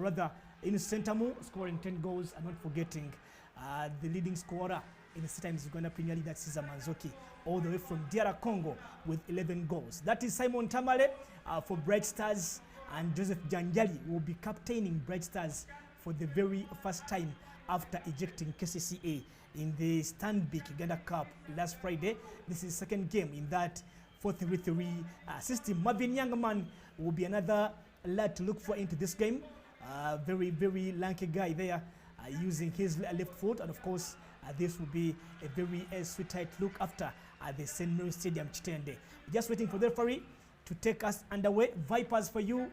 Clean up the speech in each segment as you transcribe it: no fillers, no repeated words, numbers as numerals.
rather Innocent Amu scoring 10 goals, and not forgetting the leading scorer in the Startimes Uganda Premier League, that's Cesar Manzoki, all the way from DR Congo with 11 goals. That is Simon Tamale for Bright Stars, and Joseph Janjali will be captaining Bright Stars for the very first time after ejecting KCCA in the Stanbic Uganda Cup last Friday. This is the second game in that 4-3-3 system. Marvin Youngman will be another lad to look for into this game. Very, very lanky guy there using his left foot, and of course this will be a very sweet tight look after the St. Mary's Stadium Chitende. Just waiting for the referee to take us underway. Vipers for you,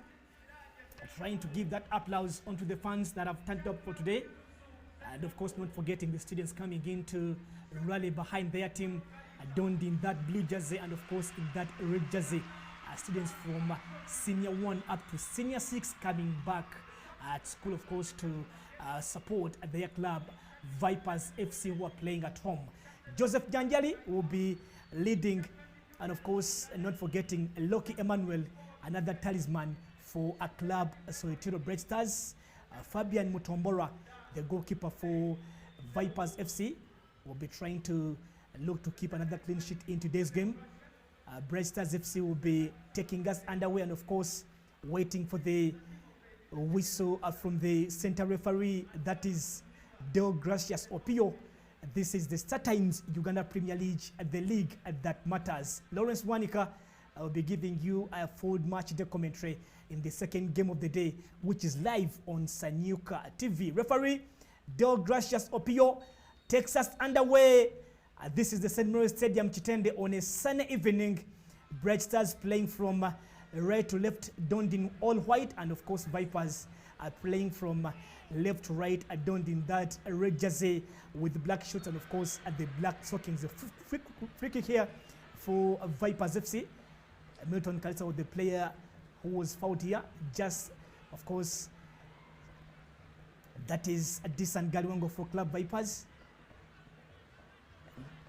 trying to give that applause onto the fans that have turned up for today, and of course not forgetting the students coming in to rally behind their team, donned in that blue jersey and of course in that red jersey. Students from senior 1 up to senior 6 coming back at school, of course, to support their club Vipers FC, who are playing at home. Joseph Janjali will be leading, and of course not forgetting Loki Emmanuel, another talisman for a club Soetiro Bright Stars. Fabian Mutombora, the goalkeeper for Vipers FC, will be trying to look to keep another clean sheet in today's game. Bright Stars FC will be taking us underway, and of course waiting for the whistle from the center referee, that is Del Gracias Opio. This is the Startimes Uganda Premier League, the league that matters. Lawrence Wanika will be giving you a full match day commentary in the second game of the day, which is live on Sanyuka TV. Referee Del Gracias Opio takes us underway. This is the St. Mary's Stadium Chitende on a sunny evening. Bright Stars playing from right to left, donned in all white, and of course Vipers are playing from left to right, donned in that red jersey with black shorts and of course the black stockings. A free kick here for Vipers FC. Milton Kalisa was the player who was fouled here. Just, of course, that is Adisan Galiwango for Club Vipers.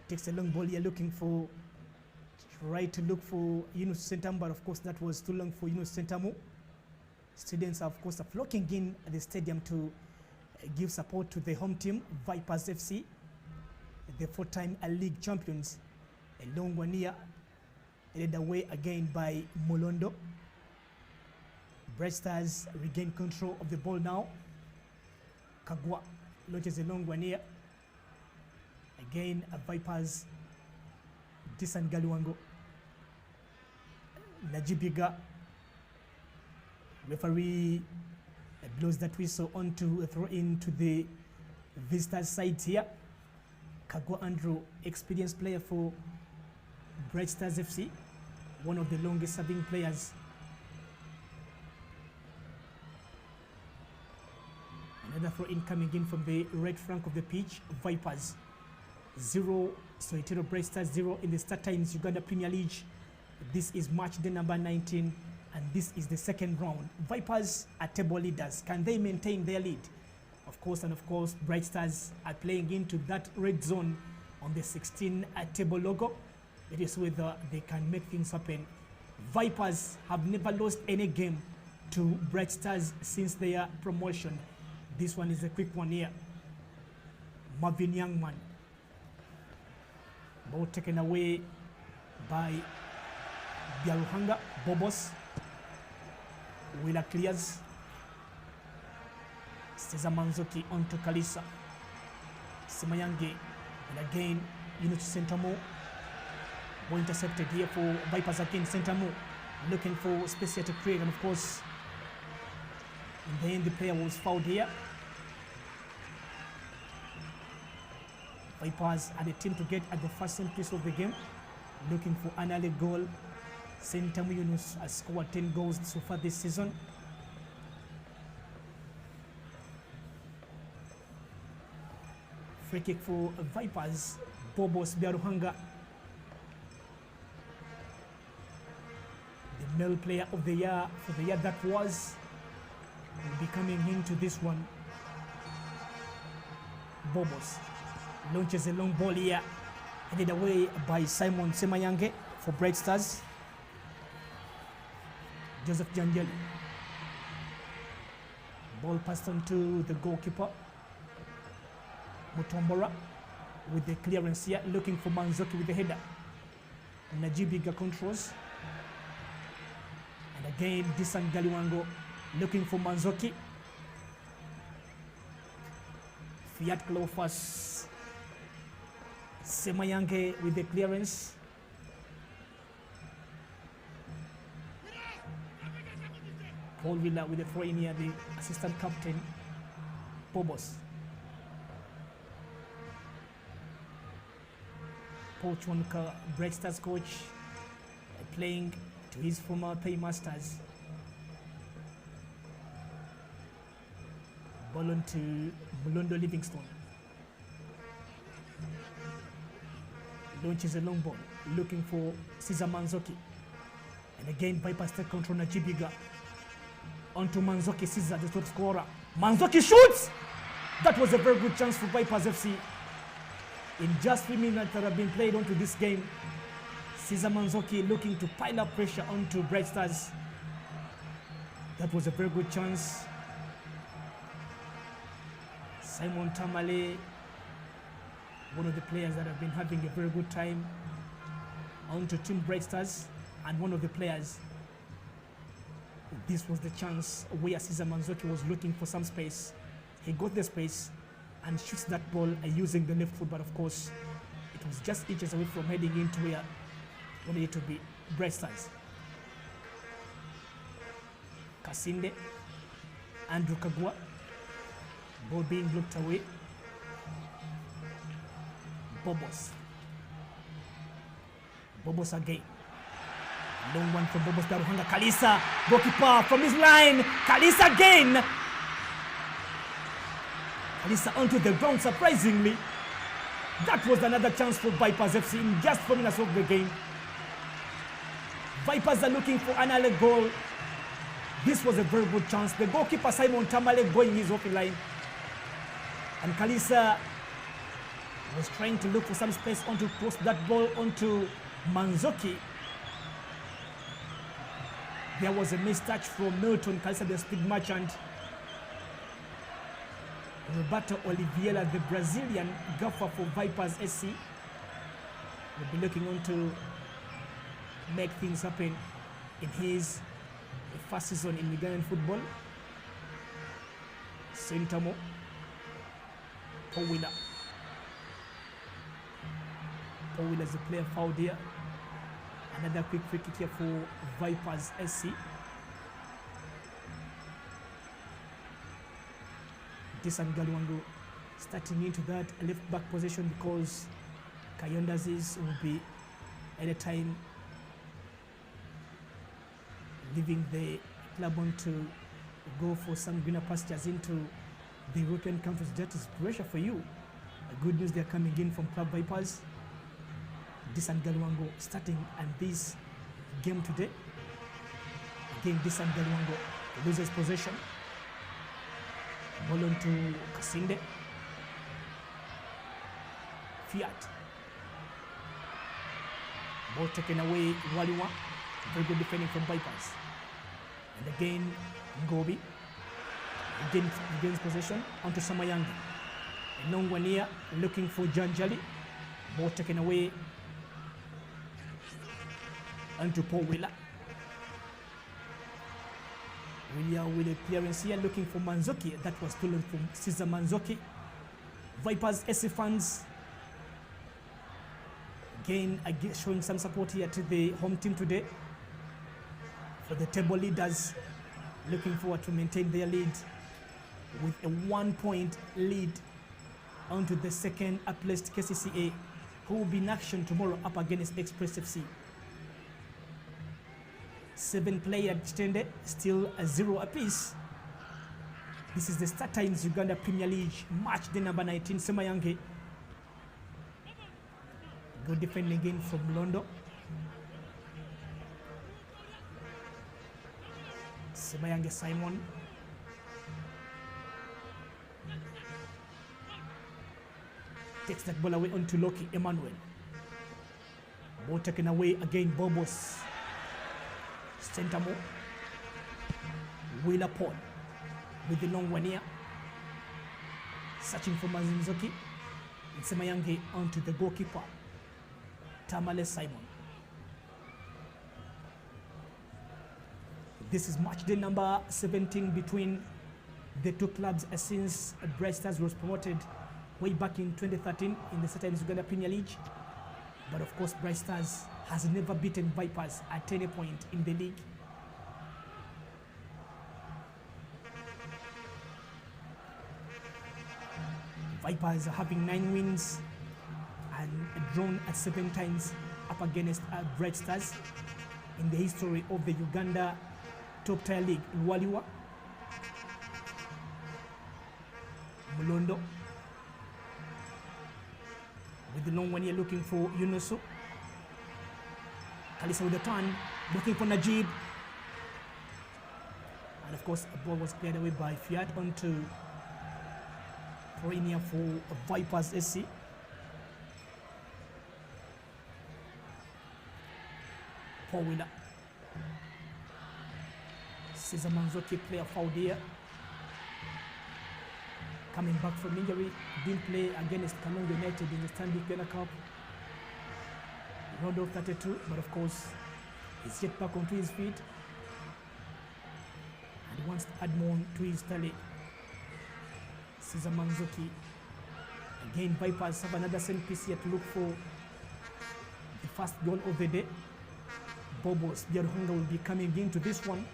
Takes a long ball here, looking for, try to look for Yunus Sentamu, but of course that was too long for Yunus Sentamu. Students, of course, are flocking in at the stadium to give support to the home team, Vipers FC, the 4-time league champions. A long one here, led away again by Molondo. Bright Stars regain control of the ball now. Kagwa launches a long one here. Again, Vipers, Disan Galiwango, Najibiga. Referee blows that whistle on to throw into the visitors' side here. Kagwa Andrew, experienced player for Bright Stars FC, one of the longest serving players. Another throw in coming in from the right flank of the pitch. Vipers 0, Soetiro Bright Stars 0 in the Startimes Uganda Premier League. This is match day number 19, and this is the second round. Vipers are table leaders. Can they maintain their lead? Of course, and of course, Bright Stars are playing into that red zone on the 16 table logo. It is whether they can make things happen. Vipers have never lost any game to Bright Stars since their promotion. This one is a quick one here. Marvin Youngman. Ball taken away by Biaruhanga. Bobos. Wheeler clears. Cesar Manzoki onto Kalisa. Simayange. And again, Yunus Sentamu. Ball intercepted here for Vipers again. Sentamu looking for space here to create, and of course, in the end, the player was fouled here. Vipers are the team to get at the first set piece of the game, looking for an early goal. Sentamu Yunus has scored 10 goals so far this season. Free kick for Vipers. Bobos Biaruhanga, the male player of the year for the year that was, will be coming into this one. Bobos launches a long ball here, headed away by Simon Semayange for Bright Stars. Joseph Janjali Ball passed on to the goalkeeper, Mutombora, with the clearance here, looking for Manzoki with the header. Najibiga controls. And again, Disan Galiwango looking for Manzoki. Fiat Clofas. Semayange with the clearance. Paul Villa with the throw in here, the assistant captain, Bobos. Paul Chwanka, Bright Stars coach, playing to his former paymasters. Ball on to Mulondo Livingstone. Launches a long ball, looking for Cesar Manzoki. And again, Vipers take control, Najibiga. Onto Manzoki, Cesar, the top scorer. Manzoki shoots! That was a very good chance for Vipers FC. In just 3 minutes that have been played onto this game, Cesar Manzoki looking to pile up pressure onto Bright Stars. That was a very good chance. Simon Tamale, one of the players that have been having a very good time onto Team Bright Stars, and one of the players. This was the chance where Cesar Manzoki was looking for some space. He got the space and shoots that ball using the left foot, but of course, it was just inches away from heading into where wanted it to be Bright Stars. Kasinde, Andrew Kagwa, ball being blocked away. Bobos again. Long one from Bobos Daruhanga. Kalisa, goalkeeper from his line. Kalisa again. Kalisa onto the ground, surprisingly. That was another chance for Vipers FC in just 4 minutes of the game. Vipers are looking for an early goal. This was a very good chance. The goalkeeper Simon Tamale going his open line. And Kalisa was trying to look for some space onto cross that ball onto Manzoki. There was a mistouch from Milton Kalisa, the speed merchant. Roberto Oliveira, the Brazilian gaffer for Vipers SC, will be looking on to make things happen in his first season in Ugandan football. Sentamo, Paul Wheeler. Paul Wheeler is the player fouled here. Another quick free kick here for Vipers SC. Disan Galiwango starting into that left back position because Kayondazis will be at a time leaving the club on to go for some greener pastures into the European countries. That is pressure for you. Good news, they're coming in from Club Vipers. Disan Galiwango starting and this game today. Again, Disan Galiwango loses possession. Ball on to Kasinde. Fiat. Ball taken away, Waliwa. Very good defending from Vipers. And again, Ngobi. Again, gains possession onto Samayangi. Nongwania looking for Janjali. Ball taken away onto Paul Wheeler. With a clearance here looking for Manzoki. That was stolen from Cesar Manzoki. Vipers SC fans again showing some support here to the home team today. For the table leaders, looking forward to maintain their lead with a 1-point lead onto the second up-placed KCCA, who will be in action tomorrow up against Express FC. 7 players extended, still a 0 apiece. This is the Startimes Uganda Premier League match day number 19. Semayange. Good defending again from Londo. Semayange Simon. Takes that ball away onto Loki Emmanuel. Ball taken away again, Bobos. Sentamo. Wheeler Paul. with the long one here. Searching for Manzoki. And Semayange onto the goalkeeper, Tamale Simon. This is match day number 17 between the two clubs since Bright Stars was promoted way back in 2013 in the Startimes Uganda Premier League. But of course, Bright Stars has never beaten Vipers at any point in the league. Vipers are having 9 wins and drawn at 7 times up against Bright Stars in the history of the Uganda top tier league. Waliwa, Mulondo, with the long one here looking for Yunusu. Kalisa with the turn, looking for Najib. And of course, a ball was cleared away by Fiat onto Perinia for Vipers SC. Paul Wheeler. Cesar Manzoki player fouled here. Coming back from injury, didn't play against Kalonga United in the Stanley Ghana Cup. Round of 32, but of course, he's yet back onto his feet. And he wants to add more to his tally. Cesar Manzoki. Again, Vipers have another set piece here to look for the first goal of the day. Bobos Biaruhunga will be coming into this one.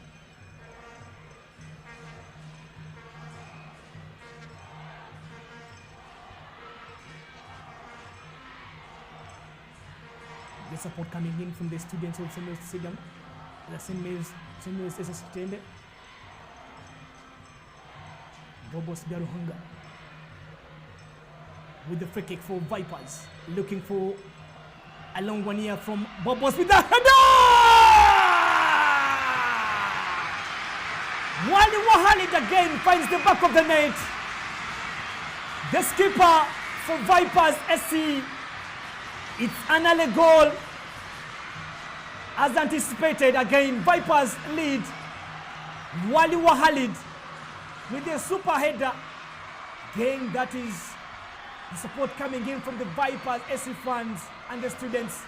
The support coming in from the students of St. Mary's Stadium. The St. Mary's is sustained. Bobos Biaruhunga with the free kick for Vipers. Looking for a long one here from Bobos with the header! Wali Wahalid again finds the back of the net. The skipper for Vipers SC. It's an early goal. As anticipated, again, Vipers lead. Wali Wahalid with a super header. Again, that is the support coming in from the Vipers SC fans and the students.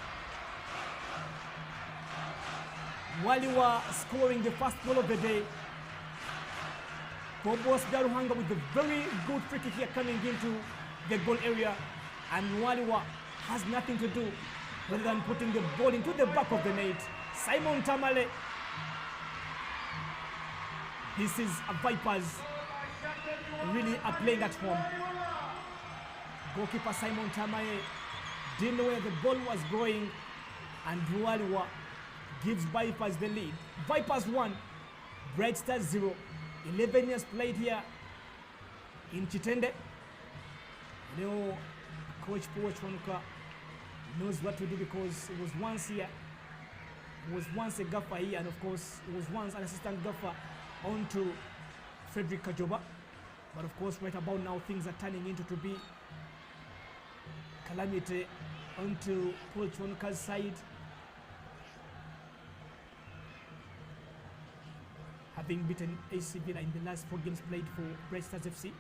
Waliwa scoring the first goal of the day. Bobos Biaruhunga with a very good free kick here coming into the goal area. And Waliwa has nothing to do rather than putting the ball into the back of the net. Simon Tamale. This is a Vipers really are playing at home. Goalkeeper Simon Tamale didn't know where the ball was going, and Waliwa gives Vipers the lead. Vipers 1, Bright Stars 0. 11 years played here in Chitende. You know, Coach Pochwanuka knows what to do because he was once here. He was once a gaffer here, and of course, he was once an assistant gaffer on to Frederick Kajoba. But of course, right about now, things are turning into to be calamity onto Pochwanuka's side. Having beaten AC Villa in the last 4 games played for Bright Stars FC.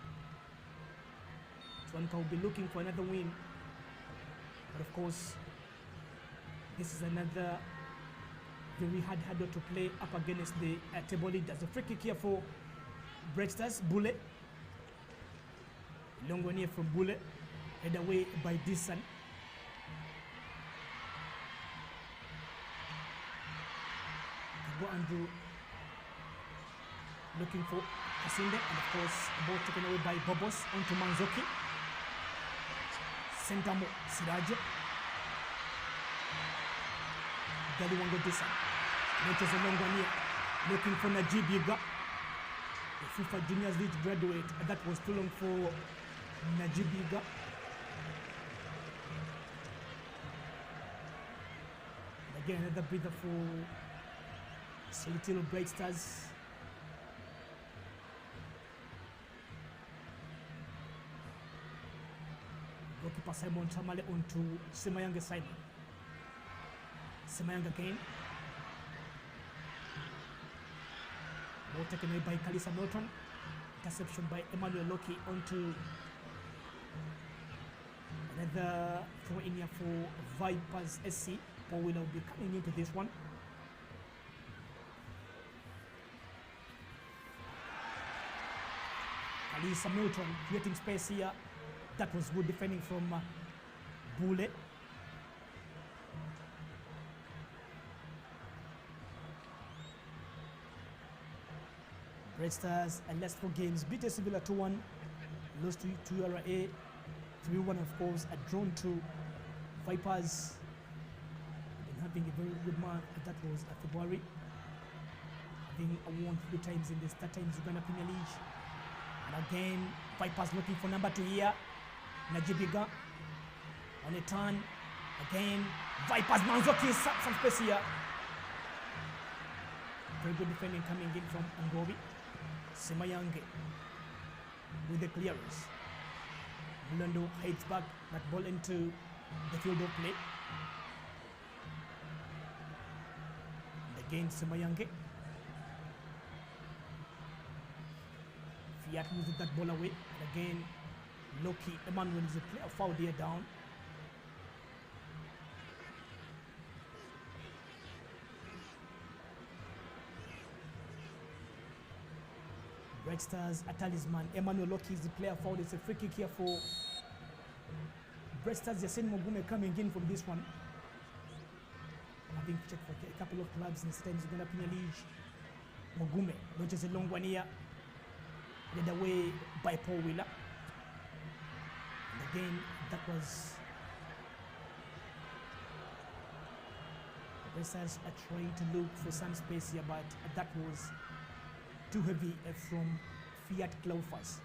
Chwanuka will be looking for another win. But of course, this is another very hard hurdle to play up against the table leaders. A free kick here for Bright Stars. Bule. Long one here from Bule. Head away by Disan. Go Andrew looking for Kasinde, and of course, ball taken away by Bobos onto Manzoki. Sentamo Sirajo. Daliwango Disan. Natures a long one here. Looking for Najib Yiga, the FIFA Juniors League graduate. That was too long for Najib Yiga. Again, another breather for Solitiro Bright Stars. Goalkeeper Simon Tamale onto Semayanga Simon. Semayanga again. Ball taken away by Kalisa Milton. Interception by Emmanuel Loki onto another throw in here for Vipers SC. Paul Wheeler will be coming into this one. Alisa Milton creating space here. That was good defending from Bule. Red Stars and last 4 games beat a Sevilla 2-1, lost to URA 3-1, of course, a drawn to Vipers. Been having a very good month. That was February. Having won 3 times in the Startimes Uganda Premier League. And again, Vipers looking for number 2 here. Najibiga on a turn. Again, Vipers Manzoki, some space here. Very good defending coming in from Ngobi. Semayange with the clearance. Mulando heads back that ball into the field of play. And again, Semayange. Fiat moves that ball away. And again, Loki Emmanuel is a player foul there down. Red Stars, a talisman. Emmanuel Loki is the player foul. It's a free kick here for Red Stars. Yasin Mogume coming in from this one. Having checked for a couple of clubs in Startimes Uganda Premier League. Mogume launches a long one here. Led away by Paul Wheeler. And again, that was Red Stars are trying to look for some space here, but that was too heavy from Fiat Cloufas.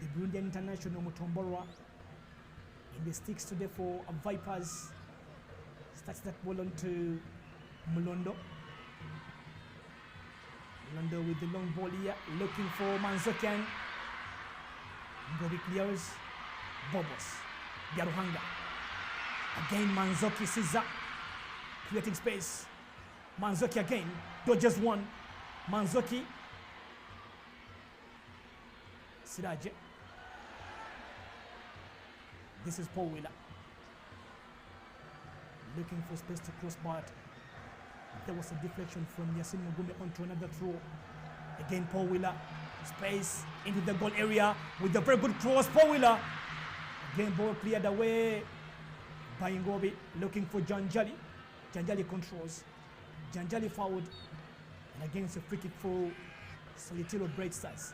The Burundian international Mutomborwa in the sticks today for Vipers. Starts that ball onto Mulondo. Mulondo with the long ball here, looking for Manzokian. Ngobi clears. Bobos. Garuhanga. Again, Manzoki Caesar creating space. Manzoki again, dodges one. Manzoki. Siraje. This is Paul Wheeler. Looking for space to cross, but there was a deflection from Yasin Mugume onto another throw. Again, Paul Wheeler. Space into the goal area with a very good cross. Paul Wheeler. Again, ball cleared away by Ngobi. Looking for Janjali. Janjali controls. Janjali fouled, and against a free kick for Solitiro Red Stars.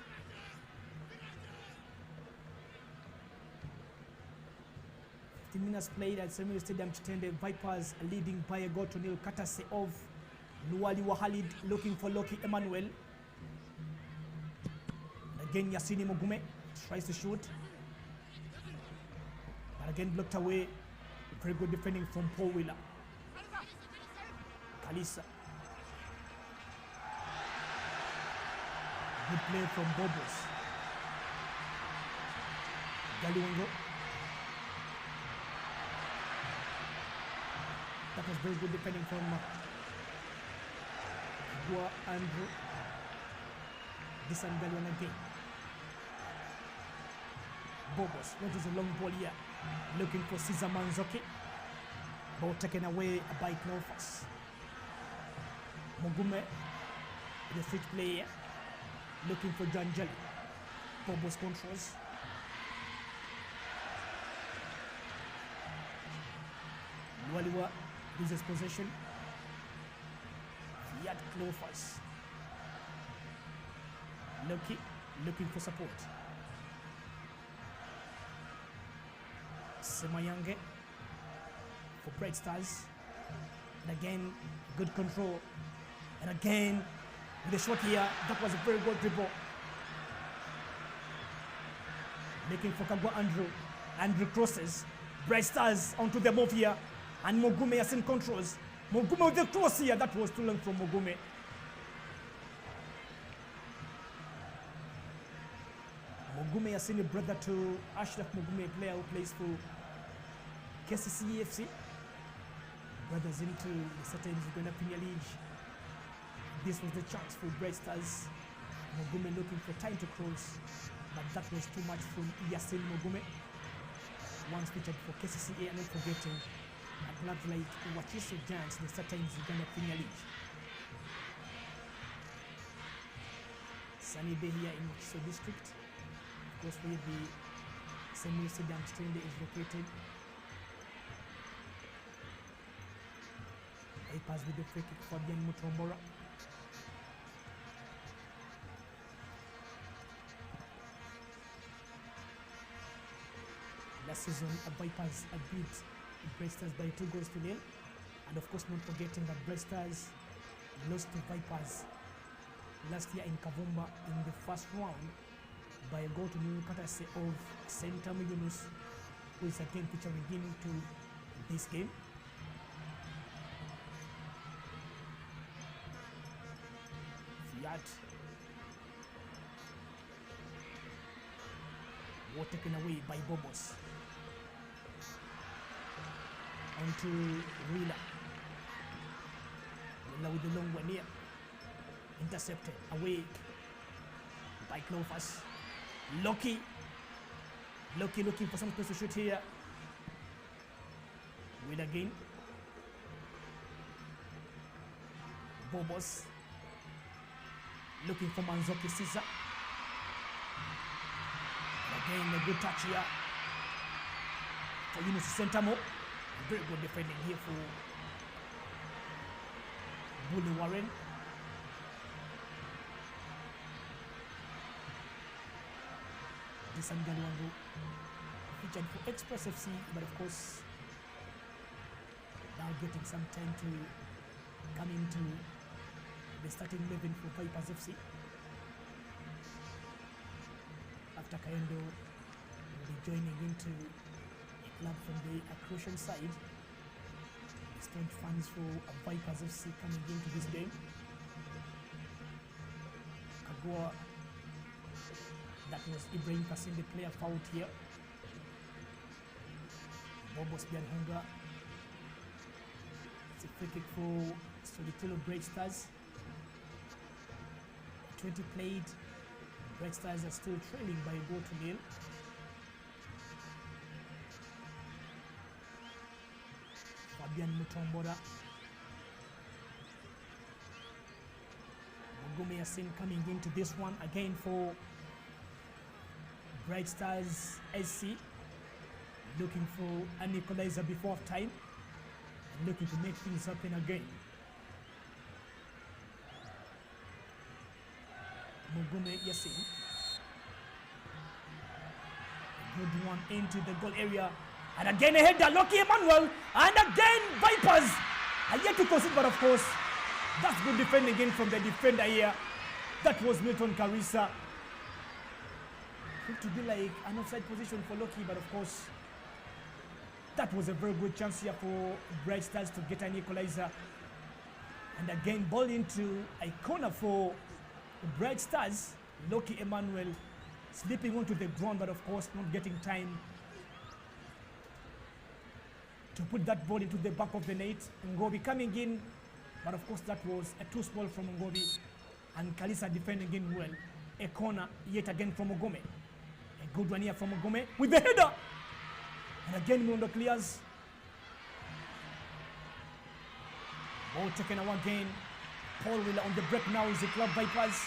Minutes played at Seminole Stadium to 10. The Vipers are leading by a goal to nil. Katase of Luwali Wahalid looking for Loki Emmanuel. And again, Yasini Mogume tries to shoot, but again blocked away. Very good defending from Paul Wheeler. Kalisa. Good play from Bobos. Galiwango. That was very good defending from Gua Andrew. This time Galiwan again. Bobos, what is a long ball here? Looking for Caesar Manzoki. Ball taken away by Cloufas. Mogume, the switch player, looking for Janjali. Bobos controls. Lualiwa loses possession. Fiat Cloufas. Loki looking for support. Semayange for Red Stars. And again, good control. And again, with a shot here, that was a very good dribble. Looking for Kagwa Andrew. Andrew crosses. Red Stars onto the move here. And Mogume has in controls. Mogume with the cross here. That was too long from Mogume. Mogume has seen a brother to Ashraf Mogume, player who plays for KCCFC. Brothers into the Startimes Uganda Premier League. This was the chance for Red Stars Mugume looking for time to cross, but that was too much from Yasin Mugume. Once featured for KCCA, and not forgetting clubs like Wachiso Giants, the Startimes Uganda Premier League. Sunny day here in Wachiso district, of course where the Samuel Stadium is located. A pass with the free kick for Fabian Mutombora. Last season, Vipers beat Breasters by 2-0, and of course not forgetting that Breasters lost to Vipers last year in Kavumba in the first round by a goal to nil, courtesy of Sentamu Yunus, who is again featuring into this game. Fiat were taken away by Bobos. Onto Wheeler. Wheeler with the long one here. Intercepted away by Clovers. Loki looking for some place to shoot here. Wheeler again. Bobos looking for Manzoki Caesar. Again, a good touch here for Yunus Sentamo. Very good defending here for Bully Warren. This Galwango featured for Express FC, but of course now getting some time to come into the starting 11 for Vipers FC. After Kayendo will be joining into a club from the Croatian side. Staunch fans for Vipers FC coming into this game. Kagua, that was Ibrahim Kassim, the player fouled here. Bobos Bianhunga. It's a free kick for Solitelo Bright Stars. 20 played. Bright Stars are still trailing by a goal to nil. Fabian Mutombora. Mugume Yasin coming into this one again for Bright Stars SC. Looking for an equalizer before time. And looking to make things happen again. Mugume Yasin. Good one into the goal area. And again a header, Loki Emmanuel. And again Vipers are yet to concede, but of course, that's good defending again from the defender here. That was Milton Carissa. Looked to be like an offside position for Loki, but of course, that was a very good chance here for Bright Stars to get an equalizer. And again, ball into a corner for Bright Stars. Loki Emmanuel slipping onto the ground, but of course not getting time to put that ball into the back of the net. Ngobi coming in, but of course that was a too small from Ngobi. And Kalisa defending in well. A corner yet again from Ogome. A good one here from Ogome with the header. And again Mundo clears. Ball taken away again. Paul Wheeler on the break now is the club Vipers.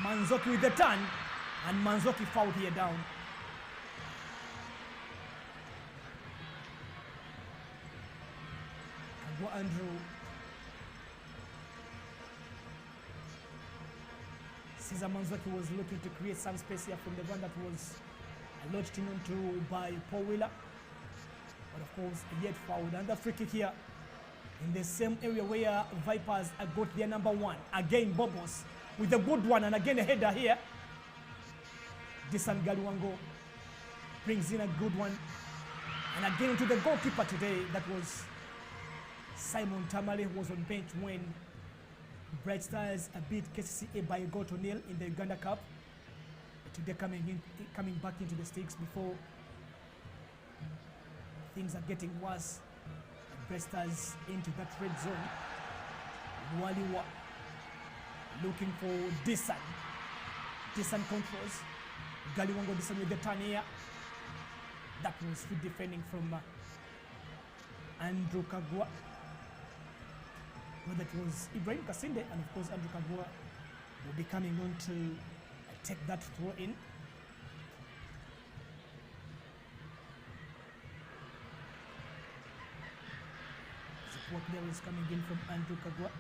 Manzoki with the turn. And Manzoki fouled here down. Kagwa Andrew. Cesar Manzoki was looking to create some space here from the one that was lodged in onto by Paul Wheeler. But of course, yet fouled. And the free kick here in the same area where Vipers got their number one. Again, Bobos with a good one, and again a header here. Disan Galuango brings in a good one. And again to the goalkeeper today, that was Simon Tamale, who was on bench when Bright Stars beat KCCA by a goal to nil in the Uganda Cup. Today coming back into the stakes before things are getting worse. Bright Stars into that red zone. Waliwa looking for Disan. Decent controls. Galiwango Disan with the turn here. That was good defending from Andrew Kagwa. Whether it was Ibrahim Kasinde, and of course Andrew Kagwa will be coming on to take that throw in. Support there is coming in from Andrew Kagwa.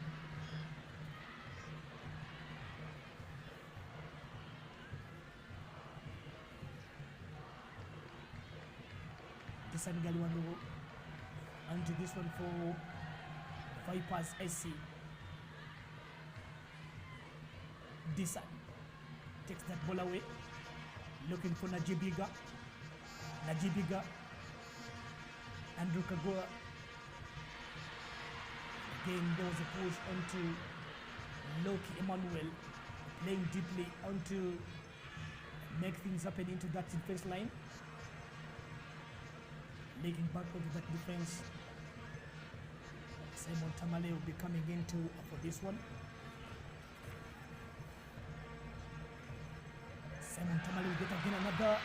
Disan Galiwango onto this one for Vipers SC. Disan takes that ball away, looking for Najibiga. Najibiga, Andrew Kagwa. Again, there was a push onto Loki Emmanuel, playing deeply onto make things happen into that defense line. Leaking back onto that defense. Simon Tamale will be coming into for this one. Simon Tamale will get again another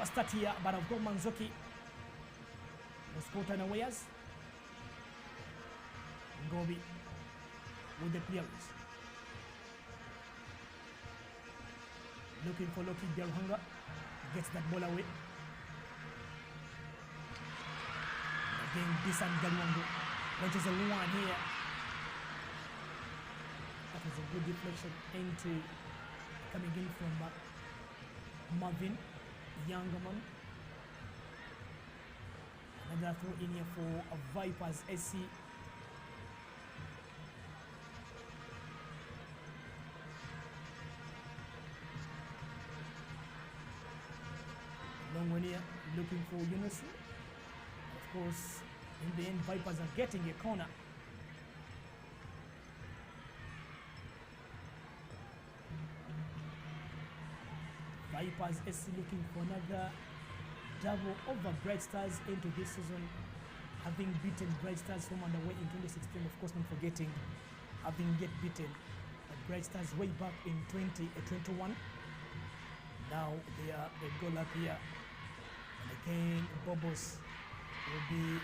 start here, but I've got Manzoki was caught unawares. Gobi with the clearance. Looking for Loki Delhunga. Gets that ball away. Again, Disan Galiwango launches a one here. That was a good deflection into coming in from Marvin Youngerman. Another throw in here for Vipers SC. Long one here, looking for Yunus. Of course, in the end, Vipers are getting a corner. Vipers SC looking for another double over Bright Stars into this season, having beaten Bright Stars home and away in 2016. Of course, not forgetting having get beaten Bright Stars way back in 2021. Now they are a goal up here, and again Bobos will be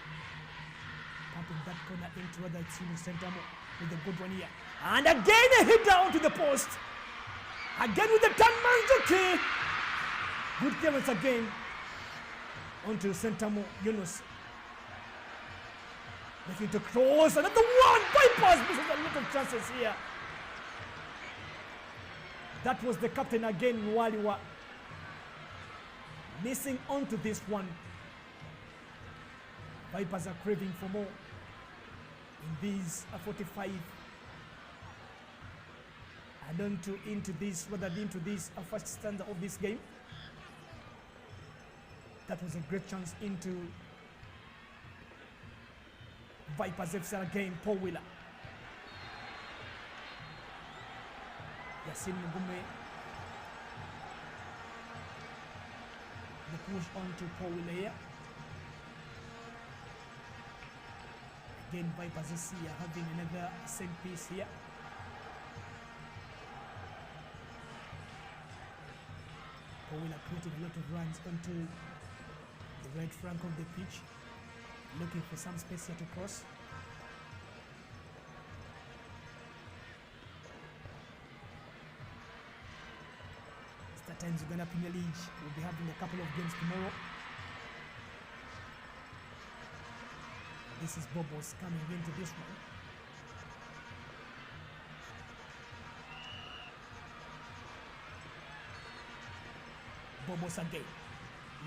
pumping that corner into whether it's in the center with a good one here. And again a hit down to the post. Again with the turn, Manzuki. Good clearance again onto Sentamo Yunus. Looking to cross, another one. Bypass misses a lot of chances here. That was the captain again, Waliwa, missing onto this one. Vipers are craving for more in these 45 and into this first stanza of this game. That was a great chance into Vipers FC again. Paul Wheeler, Yasin Mugume, the push on to Paul Wheeler here. Again, Vipers FC are having another set piece here. Paul Wheeler created a lot of runs onto the right flank of the pitch, looking for some space here to cross. Startimes Uganda Premier League will be having a couple of games tomorrow. This is Bobos coming into this one. Bobos again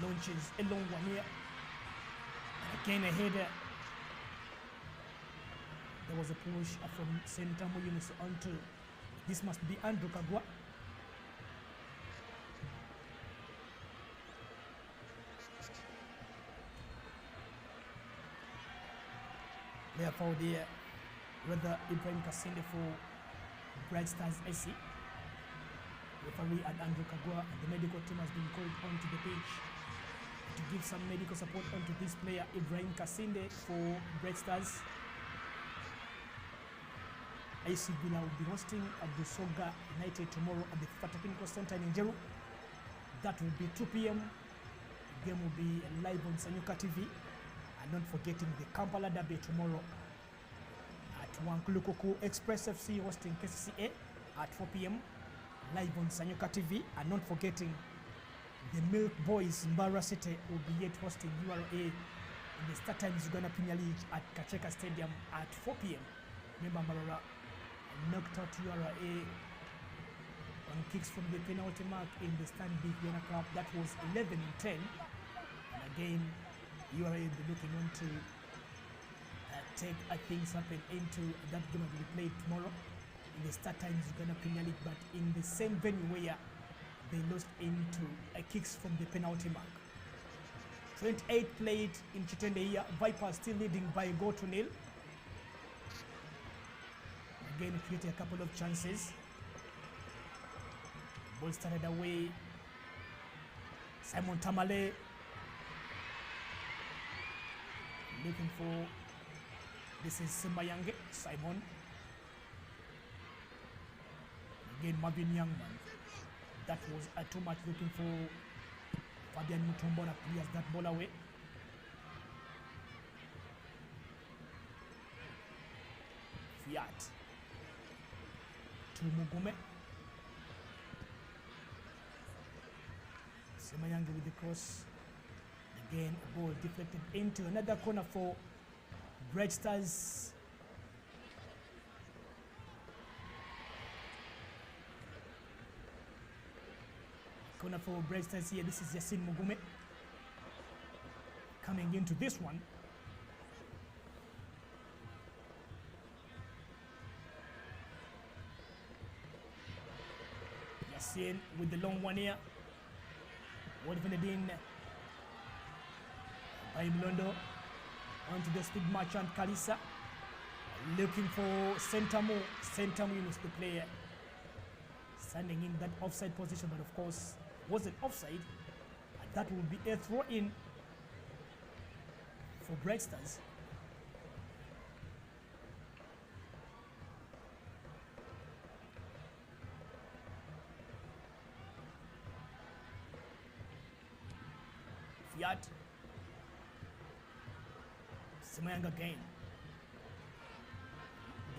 launches a long one here. And again a header. There was a push from Sentamo Yunus onto, this must be Andrew Kagwa. Therefore, the rather Ibrahim Kasinde for Bright Stars SC. Referee at Andrew Kagwa, and the medical team has been called onto the pitch to give some medical support onto this player, Ibrahim Kasinde for Bright Stars. AC Villa will be hosting Busoga United tomorrow at the FIFA Technical Center in Njeru. That will be 2 p.m. The game will be live on Sanyuka TV. And not forgetting the Kampala Derby tomorrow at Wankulukuku Express FC hosting KCCA at 4 p.m. live on Sanyuka TV. And not forgetting the Milk Boys Mbara City will be yet hosting URA in the Startimes Uganda Premier League at Kacheka Stadium at 4 p.m. Remember, Mbarara knocked out URA on kicks from the penalty mark in the Stanbic Ghana Cup. That was 11-10. And again, URA will be looking on to take things happen into that game that will be played tomorrow in the Startimes Uganda Premier League, but in the same venue where they lost into kicks from the penalty mark. 28 played in Chitende here. Vipers still leading by a goal to nil. Again, creating a couple of chances. Ball started away. Simon Tamale looking for, this is Semayange, Simon. Again, Marvin Youngman. That was too much, looking for Fabian Mutombola, clears that ball away. Fiat to Mugume. Semayange with the cross. Again, a ball deflected into another corner for Bright Stars. Corner for Bright Stars here. This is Yasin Mugume coming into this one. Yasin with the long one here. Well defended in by Mlondo. Onto the speed merchant Kalisa. Looking for Sentamu. Sentamu is the player standing in that offside position, but of course wasn't offside. And that will be a throw in for Bright Stars. Fiat. Semayanga again.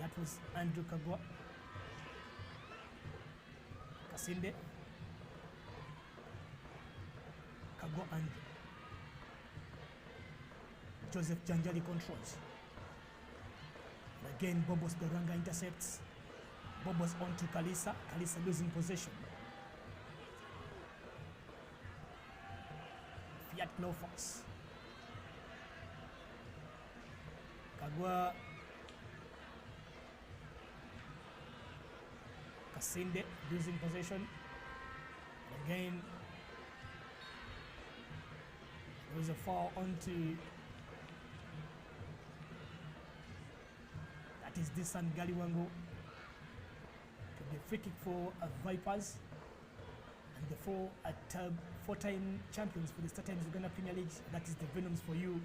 That was Andrew Kagwa. Kasinde. Kagwa and Joseph Janjali controls. And again, Bobos Garanga intercepts. Bobos on to Kalisa. Kalisa losing possession. Fiat Glowfox. Kagwa. Kasinde losing possession. Again, there was a foul onto, that is Disan Galiwango. The free kick for Vipers, and the four-time champions for the Startimes Uganda Premier League. That is the Venoms for you.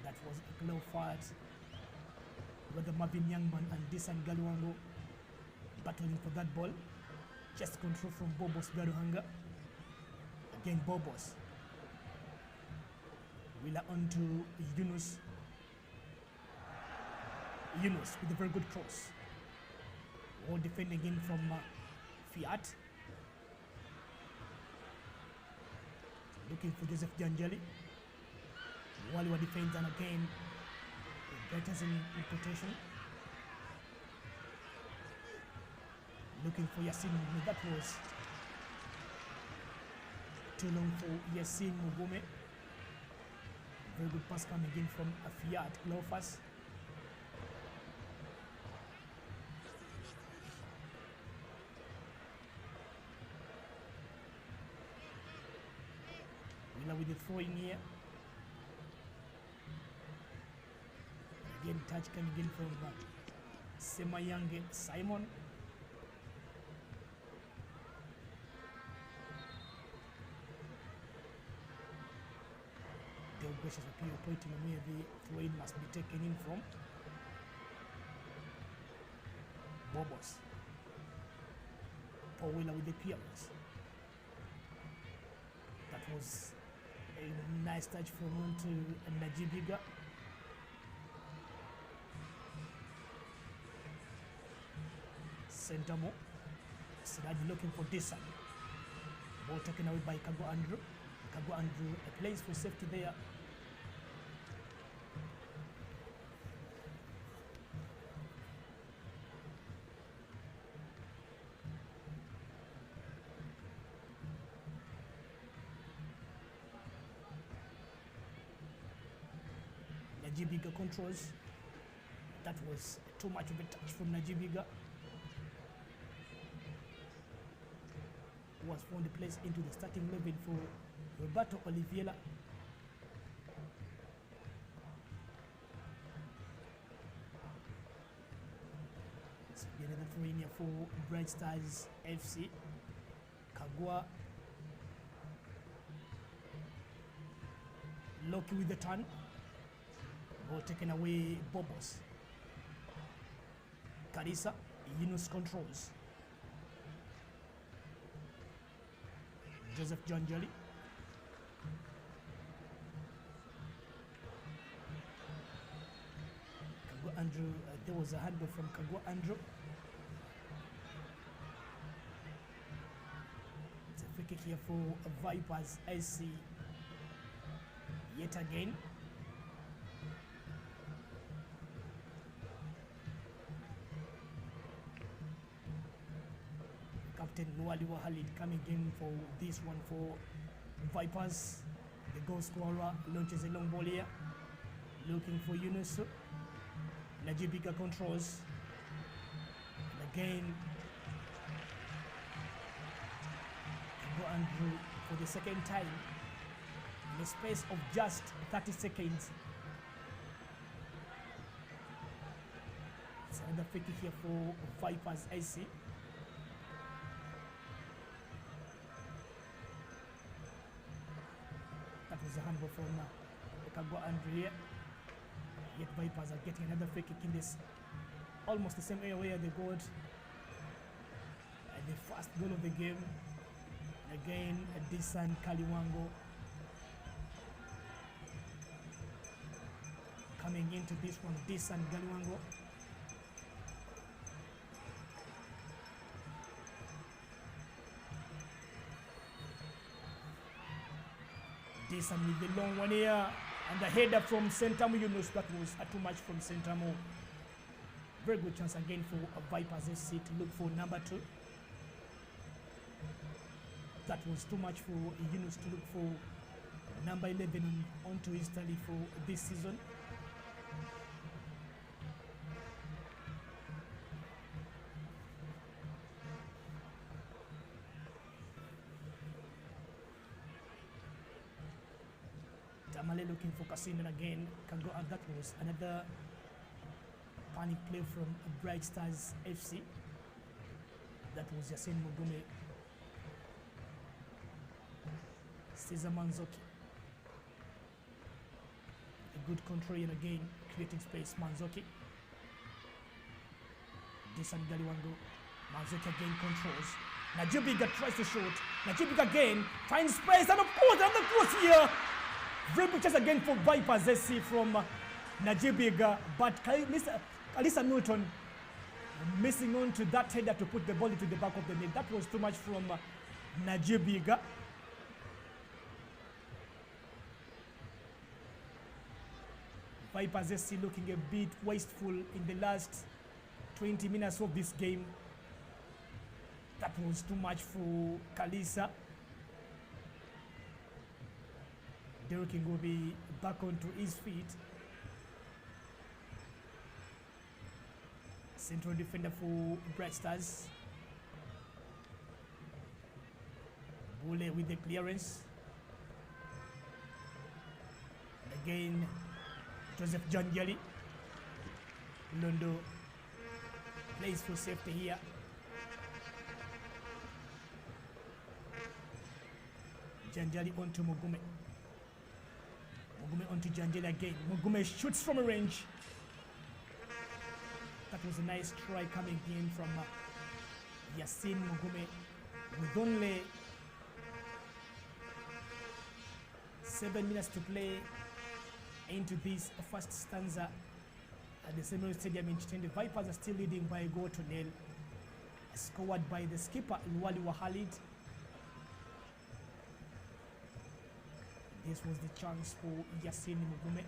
That was a glow fight with the Marvin Youngman and Disan Galiwango battling for that ball. Just control from Bobos Garuhanga. Again, Bobos. Wheeler on to Yunus. Yunus with a very good cross. All defending in from Fiat. Looking for Joseph Janjali. Waliwa defends, and again, Brightons in quotation. Looking for Yasin Mugume. That was too long for Yasin Mugume. Very good pass coming in from Fiat Glowfast. Wheeler with the throw in here. Again, touch coming in from Semayange Simon. Gracious appeal pointing where the throw-in must be taken in from. Bobos. Paul Wheeler with the clearance. That was a nice touch from on to Najibiga. Sentamo. Siraji looking for Desan. Ball taken away by Kago Andrew. Kago Andrew plays for safety there. Najibiga controls. That was too much of a touch from Najibiga. Was found placed into the starting 11 for Roberto Oliveira. So another throw in here for Bright Stars FC. Kagwa. Loki with the turn. Ball taken away, Bobos. Karisa, Yunus controls. Joseph Janjali. Kagwa Andrew, there was a handball from Kagwa Andrew. It's a free kick here for Vipers SC yet again. Captain Nwali Wahalid coming in for this one for Vipers. The goal scorer launches a long ball here, looking for Yunus. Najibiga controls. And again, Kagwa Andrew for the second time in the space of just 30 seconds. It's another free kick here for Vipers SC. Was a handball from Kagwa Andrew here. Yet Vipers are getting another free kick in this almost the same area where they got the first goal of the game. Again, Disan Kaliwango coming into this one. Disan Kaliwango. Desan with the long one here, and the header from Sentamo Yunus. That was too much from Sentamo. Very good chance again for Vipers SC to look for number 2. That was too much for Yunus to look for number 11 onto his tally for this season. Tamale looking for Kasim again. Can go, and that was another panic play from Bright Stars FC. That was Yasin Mugume. Cesar Manzoki. A good control and again creating space. Manzoki. Desan Galiwango. Manzoki again controls. Najibiga tries to shoot. Najibiga again finds space, and of course another cross here. Very good chance again for Vipers SC from Najibiga, but Kalisa Newton missing on to that header to put the ball into the back of the net. That was too much from Najibiga. Vipers SC looking a bit wasteful in the last 20 minutes of this game. That was too much for Kalisa. Derek will be back onto his feet. Central defender for Bright Stars. Bule with the clearance. Again, Joseph Janjali. Londo plays for safety here. Janjali onto Mugume. Mugume onto Janjeli again. Mugume shoots from a range. That was a nice try coming in from Yasin Mugume with only 7 minutes to play into this first stanza at the Seminole Stadium in Chitende. Vipers are still leading by a goal to nil, scored by the skipper Luwali Wahalid. This was the chance for Yasin Mugume.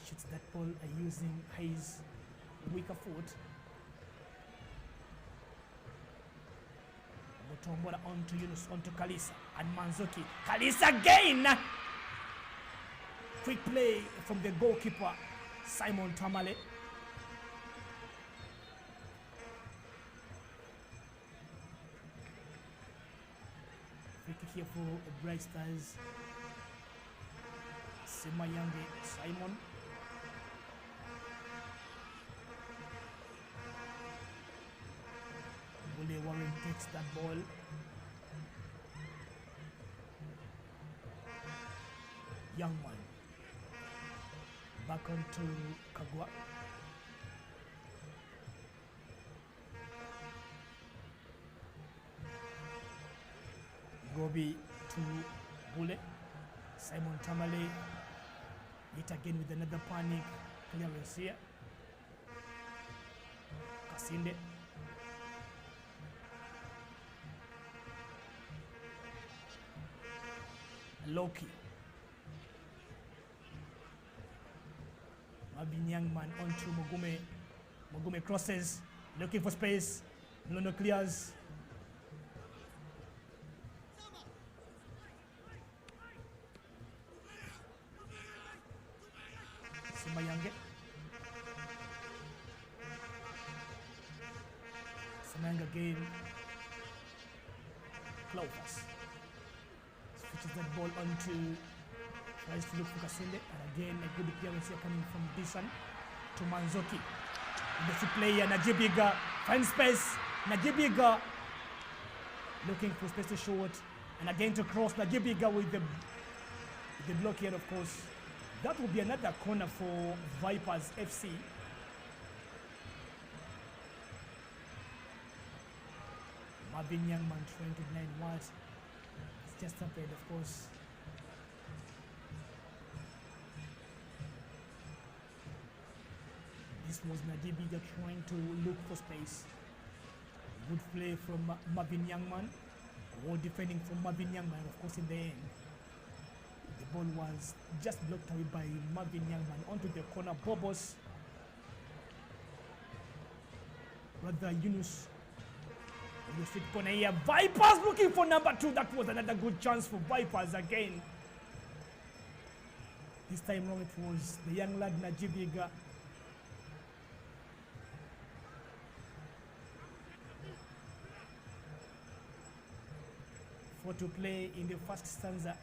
Shoots that ball using his weaker foot. Mutombora onto Yunus, onto Kalisa and Manzoki. Kalisa again! Quick play from the goalkeeper, Simon Tamale. Free kick here for Bright Stars. Semayange Simon. Wule Warren takes that ball. Young man. Back onto Kagwa. Gobi to Bule. Simon Tamale. Yet again with another panic clearance here. Kasinde. Loki. Mabin young man onto Mugume. Mugume crosses, looking for space. Mlono clears. Semayange. Semayange again. Clovers. Switches that ball onto, tries to look for Kasinde, and again a good clearance here coming from Disan to Manzoki. The player Najibiga finds space. Najibiga looking for space to shoot, and again to cross. Najibiga with the block here, of course. That will be another corner for Vipers FC. Marvin Youngman trying to deny what just happened, of course. This was Najibiga trying to look for space. Good play from Marvin Youngman. Well defending from Marvin Youngman, of course, in the end. The ball was just blocked away by Marvin Youngman onto the corner. Bobos. Rather Yunus. The street corner here. Vipers looking for number 2. That was another good chance for Vipers again. This time round it was the young lad Najibiga. For to play in the first stanza.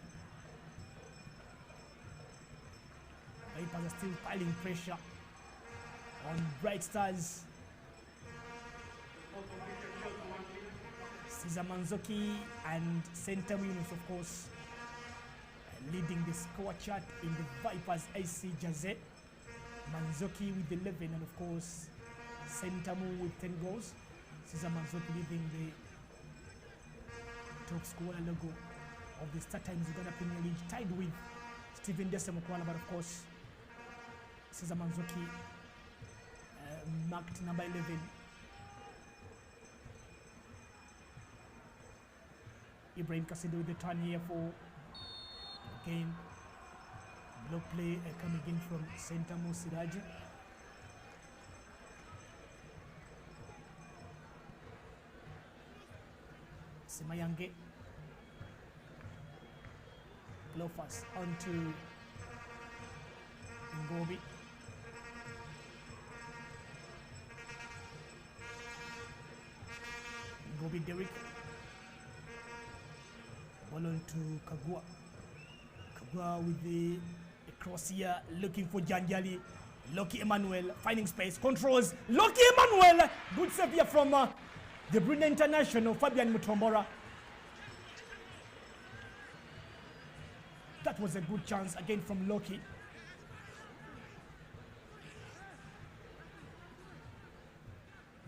Vipers are still piling pressure on Bright Stars. Cesar Manzoki and Center Yunus, of course, leading the score chart in the Vipers AC jersey. Manzoki with 11, and of course, Sentamu with 10 goals. Cesar Manzoki leading the top scorer logo of the Startimes Uganda Premier League, tied with Stephen Desemokwana, but of course, Cesar Manzoki marked number 11. Ibrahim Kasinde with the turn here for again block play coming in from Sentamu Siraji. Semayange. Lofas onto Ngobi. Ngobi Derek. Ball on to Kagwa. Kagwa with the cross here, looking for Janjali. Loki Emmanuel finding space, controls. Loki Emmanuel, good save here from the Brunei international Fabian Mutombora. That was a good chance again from Loki.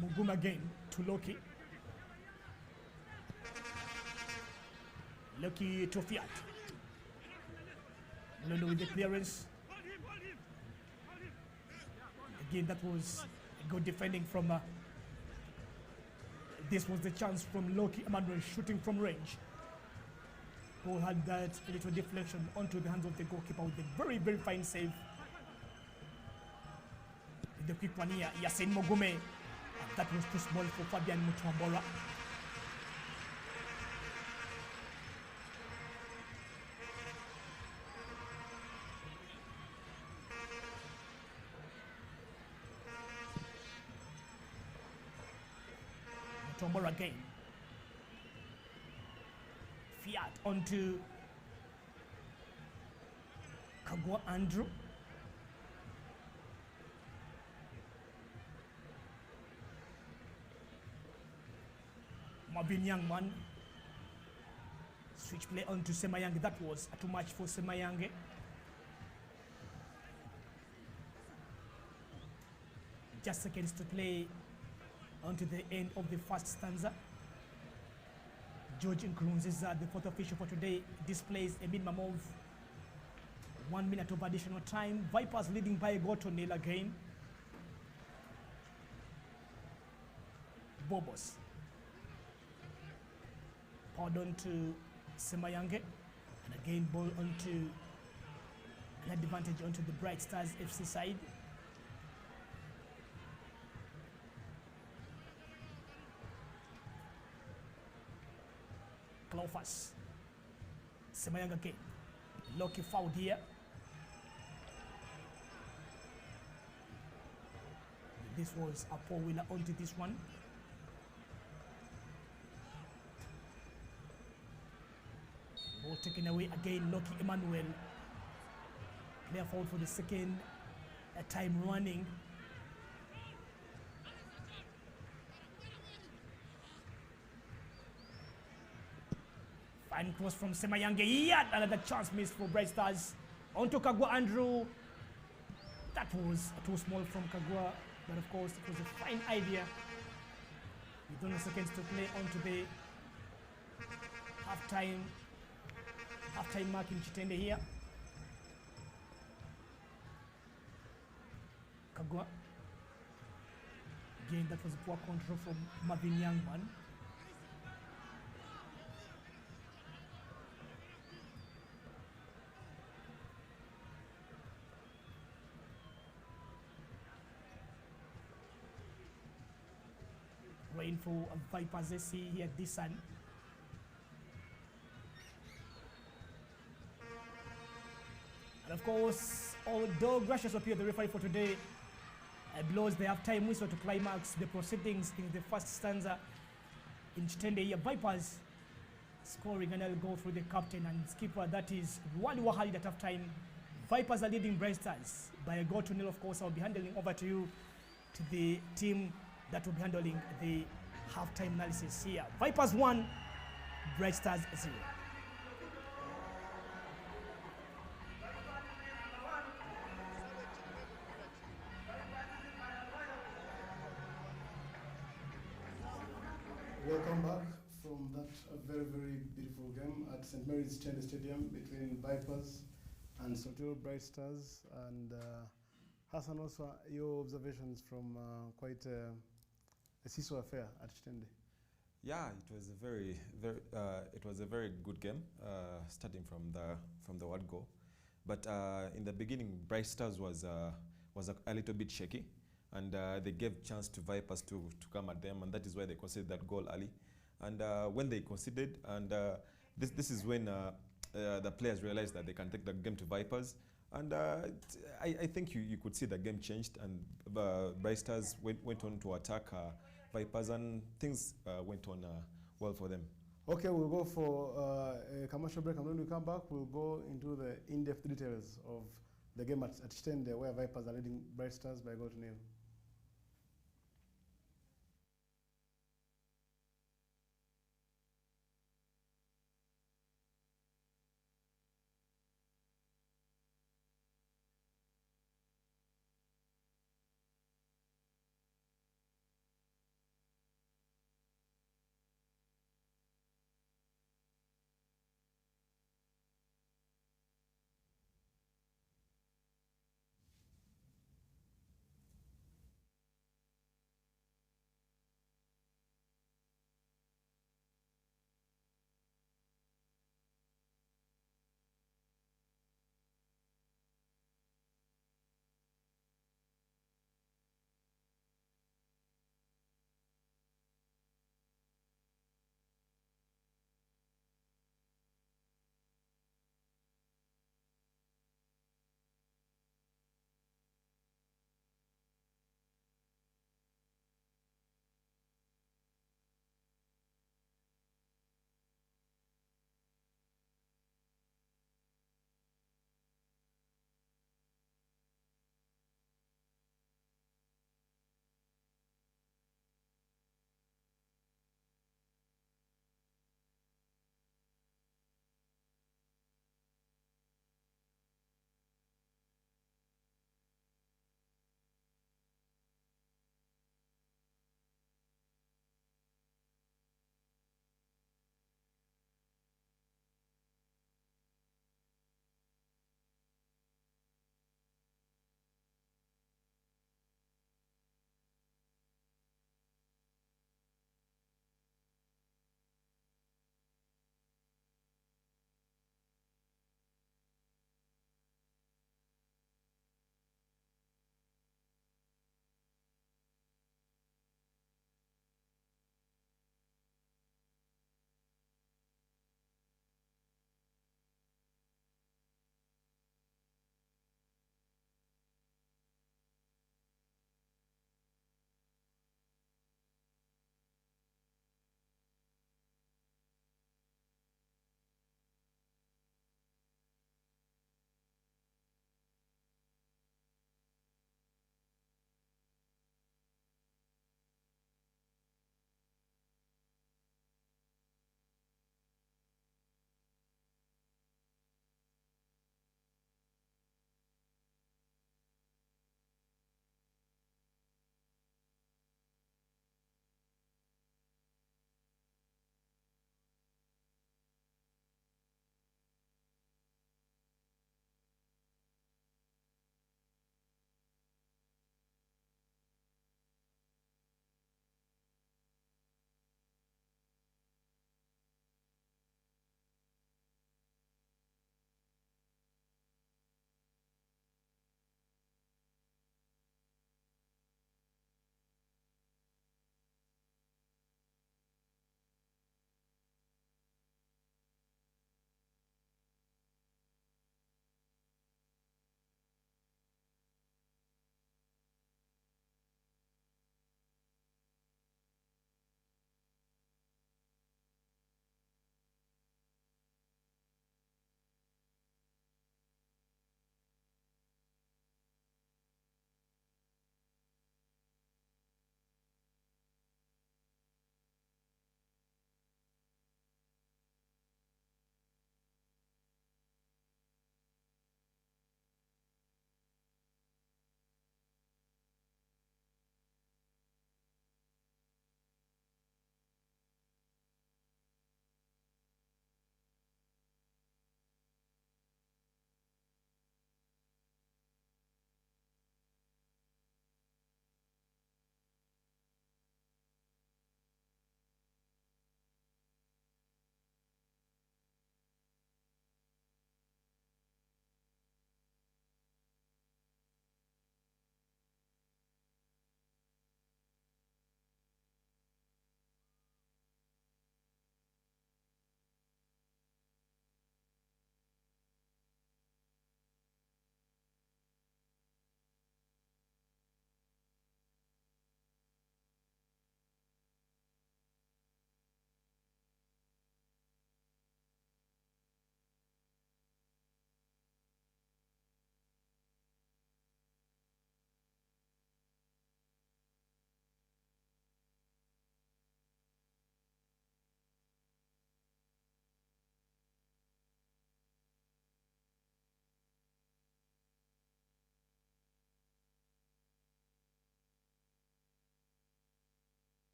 Mugume again to Loki. Loki to Fiat. Lolo with the clearance. Again, that was good defending from. This was the chance from Loki Emmanuel shooting from range. Who had that little deflection onto the hands of the goalkeeper with a very, very fine save. The quick one here, Yasin Mugume. That was too small for Fabian Mutuambora. Mutuambora again. Fiat onto Kagwa Andrew. Marvin Youngman. Switch play onto Semayange. That was too much for Semayange. Just seconds to play onto the end of the first stanza. George Nkurunziza, the fourth official for today, displays a minimum of 1 minute of additional time. Vipers leading by a goal to nil again. Bobos. Poured on to Semayange. And again, ball onto an advantage onto the Bright Stars FC side. Clofas. Semayange again. Loki fouled here. This was a four-wheeler onto this one. Ball taken away again. Loki Emmanuel. Player fouled for the second time running. Fine cross from Semayange. Yet another chance missed for Bright Stars. Onto Kagwa Andrew. That was too small from Kagwa, but of course it was a fine idea. With only seconds to play onto the halftime mark in Chitende here. Kagwa. Again, that was poor control from Marvin Youngman. Rainfall of Vipers SC here this sun. And of course, although Gracious Opio, the referee for today, blows the half-time whistle to climax the proceedings in the first stanza in Chitende here. Vipers scoring another goal through the captain and skipper, that is Wali Wahali at half-time. Vipers are leading Bright Stars by a goal to nil. Of course, I'll be handing over to you, to the team that will be handling the halftime analysis here. Vipers 1, Bright Stars 0. Welcome back from that very, very beautiful game at St. Mary's Chende Stadium between Vipers and Sotero Bright Stars. And Hassan, also your observations from quite a seesaw affair at Chitende. Yeah, it was a very good game, starting from the word go. But in the beginning, Bright Stars was a little bit shaky, and they gave chance to Vipers to come at them, and that is why they conceded that goal early. And when they conceded, and this is when the players realized that they can take the game to Vipers. And I think you could see the game changed, and Bright Stars went on to attack Vipers, and things went on well for them. Okay, we'll go for a commercial break, and when we come back, we'll go into the in-depth details of the game at Chitende, where Vipers are leading Bright Stars by goal to nil.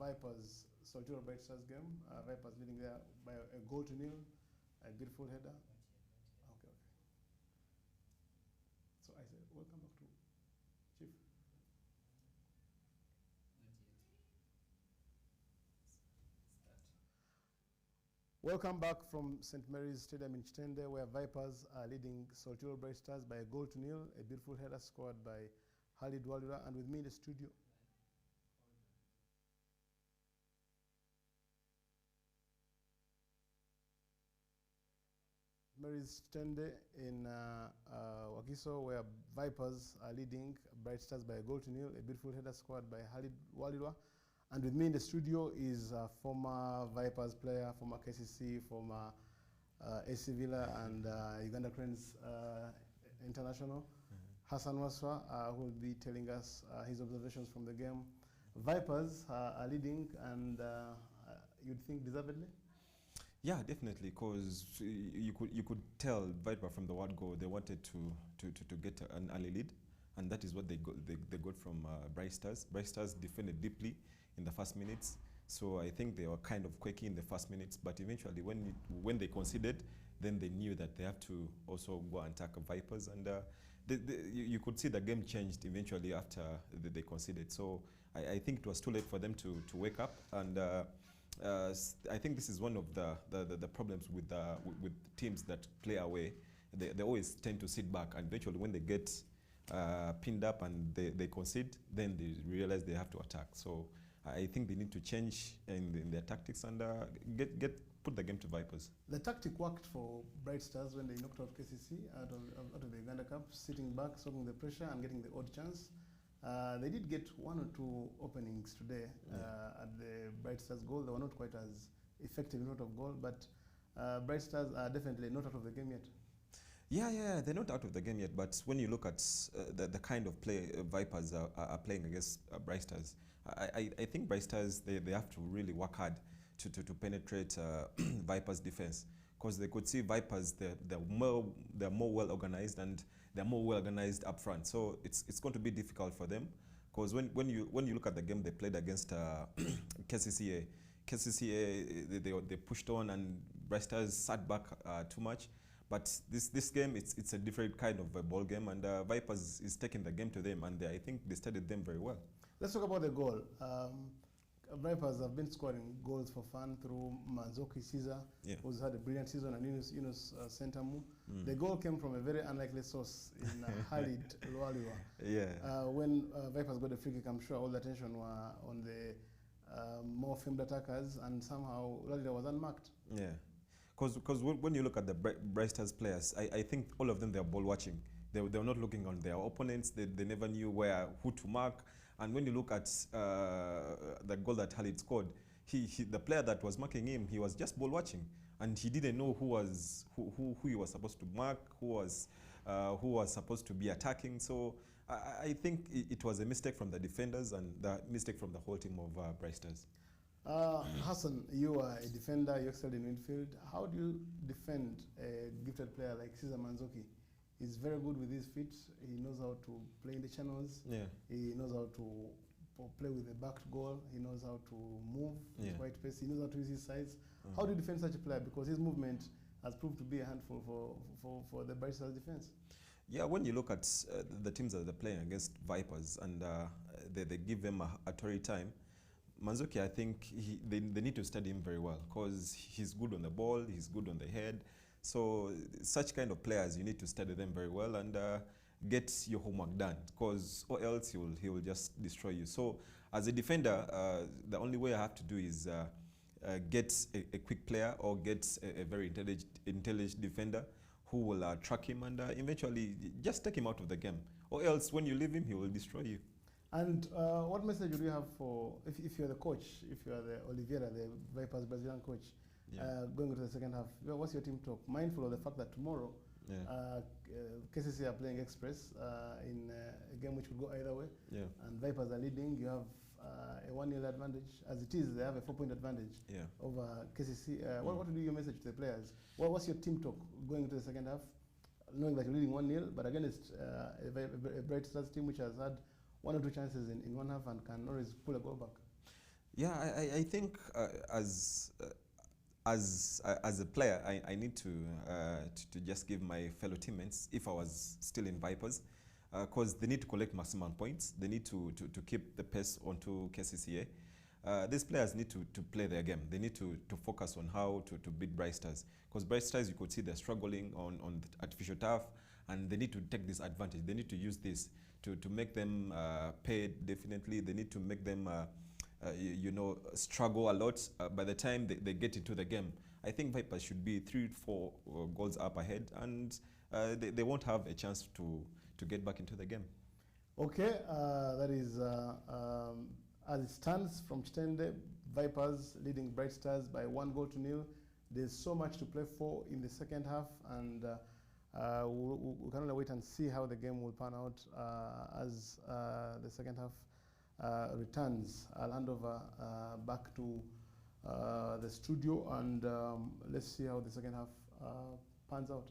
Vipers Solturo Bright Stars game. Vipers leading there by a goal to nil. A beautiful header. Okay. So I say, welcome back to Chief. Welcome back from St. Mary's Stadium in Chitende, where Vipers are leading Solturo Bright Stars by a goal to nil. A beautiful header scored by Khalid Walira, and with me in the studio. Mary's Chitende in Wakiso, where Vipers are leading Bright Stars by a goal to nil. A beautiful header scored by Khalid Walira. And with me in the studio is former Vipers player, former KCC, former AC Villa and Uganda Cranes international, Hassan Waswa, who will be telling us his observations from the game. Vipers are leading, and you'd think deservedly? Yeah, definitely, because you could tell Viper from the word go they wanted to get an early lead, and that is what they got from Bright Stars. Bright Stars defended deeply in the first minutes, so I think they were kind of quaky in the first minutes, but eventually when they conceded, then they knew that they have to also go and attack Vipers, and you could see the game changed eventually after they conceded. So I think it was too late for them to wake up, and I think this is one of the problems with teams that play away. They always tend to sit back, and eventually when they get pinned up and they concede, then they realize they have to attack. So I think they need to change in their tactics and put the game to Vipers. The tactic worked for Bright Stars when they knocked out KCC out of the Uganda Cup, sitting back, soaking the pressure and getting the odd chance. They did get one or two openings today at the Bright Stars goal. They were not quite as effective in front of goal, but Bright Stars are definitely not out of the game yet. Yeah, they're not out of the game yet, but when you look at the kind of play Vipers are playing against Bright Stars, I think Bright Stars, they have to really work hard to penetrate Vipers' defense, because they could see Vipers, they're more well organized, and they're more well organized up front. So it's going to be difficult for them, because when you look at the game they played against KCCA, they pushed on and Bright Stars sat back too much. But this game, it's a different kind of a ball game, and Vipers is taking the game to them, and I think they studied them very well. Let's talk about the goal. Vipers have been scoring goals for fun through Manzoki Caesar, who's had a brilliant season, and Yunus Sentamu. The goal came from a very unlikely source in Khalid Lualiwa. When Vipers got a free kick, I'm sure all the attention were on the more famed attackers, and somehow Lualiwa was unmarked. Yeah. Because when you look at the Bright Stars players, I think all of them, they're ball watching. They were not looking on their opponents. They never knew who to mark. And when you look at the goal that Khalid scored, the player that was marking him, he was just ball watching, and he didn't know who he was supposed to mark, who was supposed to be attacking. So I think it was a mistake from the defenders and the mistake from the whole team of Bright Stars. Hassan, you are a defender, you excelled in midfield. How do you defend a gifted player like Caesar Manzoki? He's very good with his feet. He knows how to play in the channels. He knows how to play with the back goal. He knows how to move. He's quite pacey. He knows how to use his size. How do you defend such a player? Because his movement has proved to be a handful for the Bright Stars defense. Yeah, when you look at the teams that they're playing against Vipers, and they give them a torrid time, Manzoki, I think they need to study him very well, because he's good on the ball, he's good on the head. So such kind of players, you need to study them very well and get your homework done, because or else he will just destroy you. So as a defender, the only way I have to do is get a quick player, or get a very intelligent defender who will track him and eventually just take him out of the game. Or else when you leave him, he will destroy you. And what message would you have for, if you're the coach, if you are the Oliveira, the Vipers Brazilian coach, going into the second half, what's your team talk? Mindful of the fact that tomorrow, KCC are playing Express in a game which could go either way, and Vipers are leading. You have a 1-0 advantage. As it is, they have a 4-point advantage over KCC. What would be your message to the players? What's your team talk going into the second half, knowing that you're leading 1-0, but against a Bright Stars team which has had 1 or 2 chances in one half and can always pull a goal back? Yeah, I think as a player, I need to just give my fellow teammates, if I was still in Vipers, because they need to collect maximum points. They need to keep the pace onto KCCA. These players need to play their game. They need to focus on how to beat Bright Stars. Because Bright Stars, you could see they're struggling on the artificial turf, and they need to take this advantage. They need to use this to make them pay, definitely. They need to make them struggle a lot. By the time they get into the game, I think Vipers should be 3-4 goals up ahead, and they won't have a chance to get back into the game. Okay, that is as it stands from Chitende, Vipers leading Bright Stars by 1-0. There's so much to play for in the second half, and we can only wait and see how the game will pan out as the second half returns. I'll hand over back to the studio, and let's see how the second half pans out.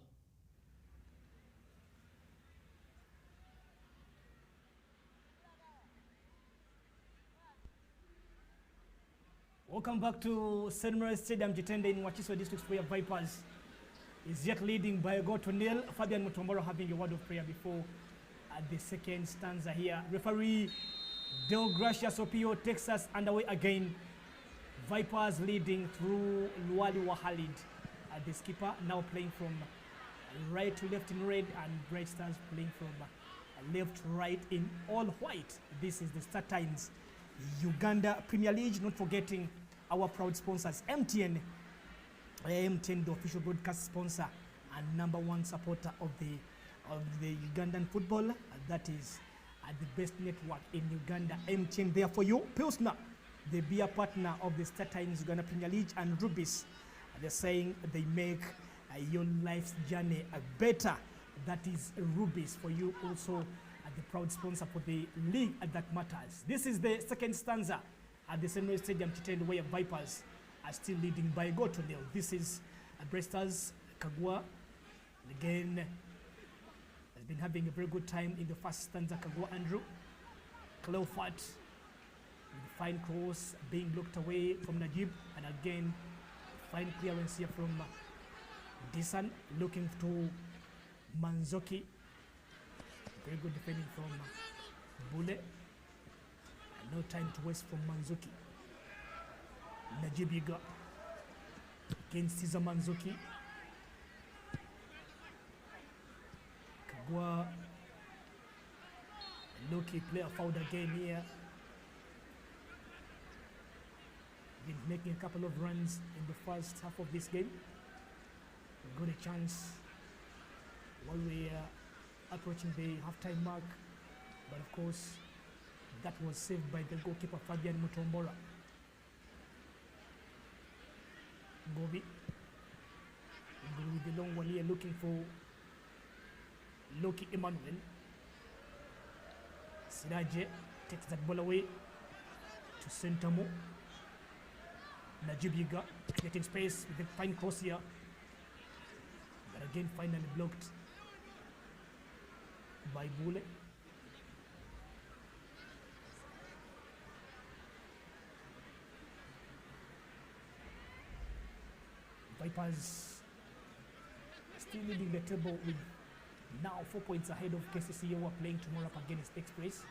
Welcome back to St. Mary's Stadium, Chitende in Wachiso District, where Vipers is yet leading by a goal to nil. Fabian Mutomboro having a word of prayer before the second stanza here. Referee Del Gracias Opio takes us underway again. Vipers leading through Luali Wahalid. The skipper now playing from right to left in red, and Bright Stars playing from left to right in all white. This is the Startimes Uganda Premier League, not forgetting our proud sponsors, MTN, the official broadcast sponsor and #1 supporter of the Ugandan football. That is the best network in Uganda, MTN there for you. Pilsner, the beer partner of the Startimes Uganda Premier League, and Rubis, they're saying they make your life's journey better. That is Rubis for you, also the proud sponsor for the league that matters. This is the second stanza at the St. Mary's Stadium, Chitende, where Vipers are still leading by a goal to nil. This is Bright Stars, Kagwa. Again, has been having a very good time in the first stanza. Kagwa Andrew, Cleofat, with a fine cross being blocked away from Najib, and again, fine clearance here from Disan, looking to Manzoki. Very good defending from Bule. And no time to waste from Manzuki. Najibiga against Caesar Manzuki. Kagwa. Loki player fouled again here. Been making a couple of runs in the first half of this game. We got a chance while we approaching the halftime mark, but of course that was saved by the goalkeeper Fabian Mutombora. Gobi with the long one here, looking for Loki Emmanuel. Siraje takes that ball away to Sentamo. Najibiga getting space with a fine cross here, but again finally blocked by Bule. Vipers still leading the table with now 4 points ahead of KCCA, who are playing tomorrow up against Express.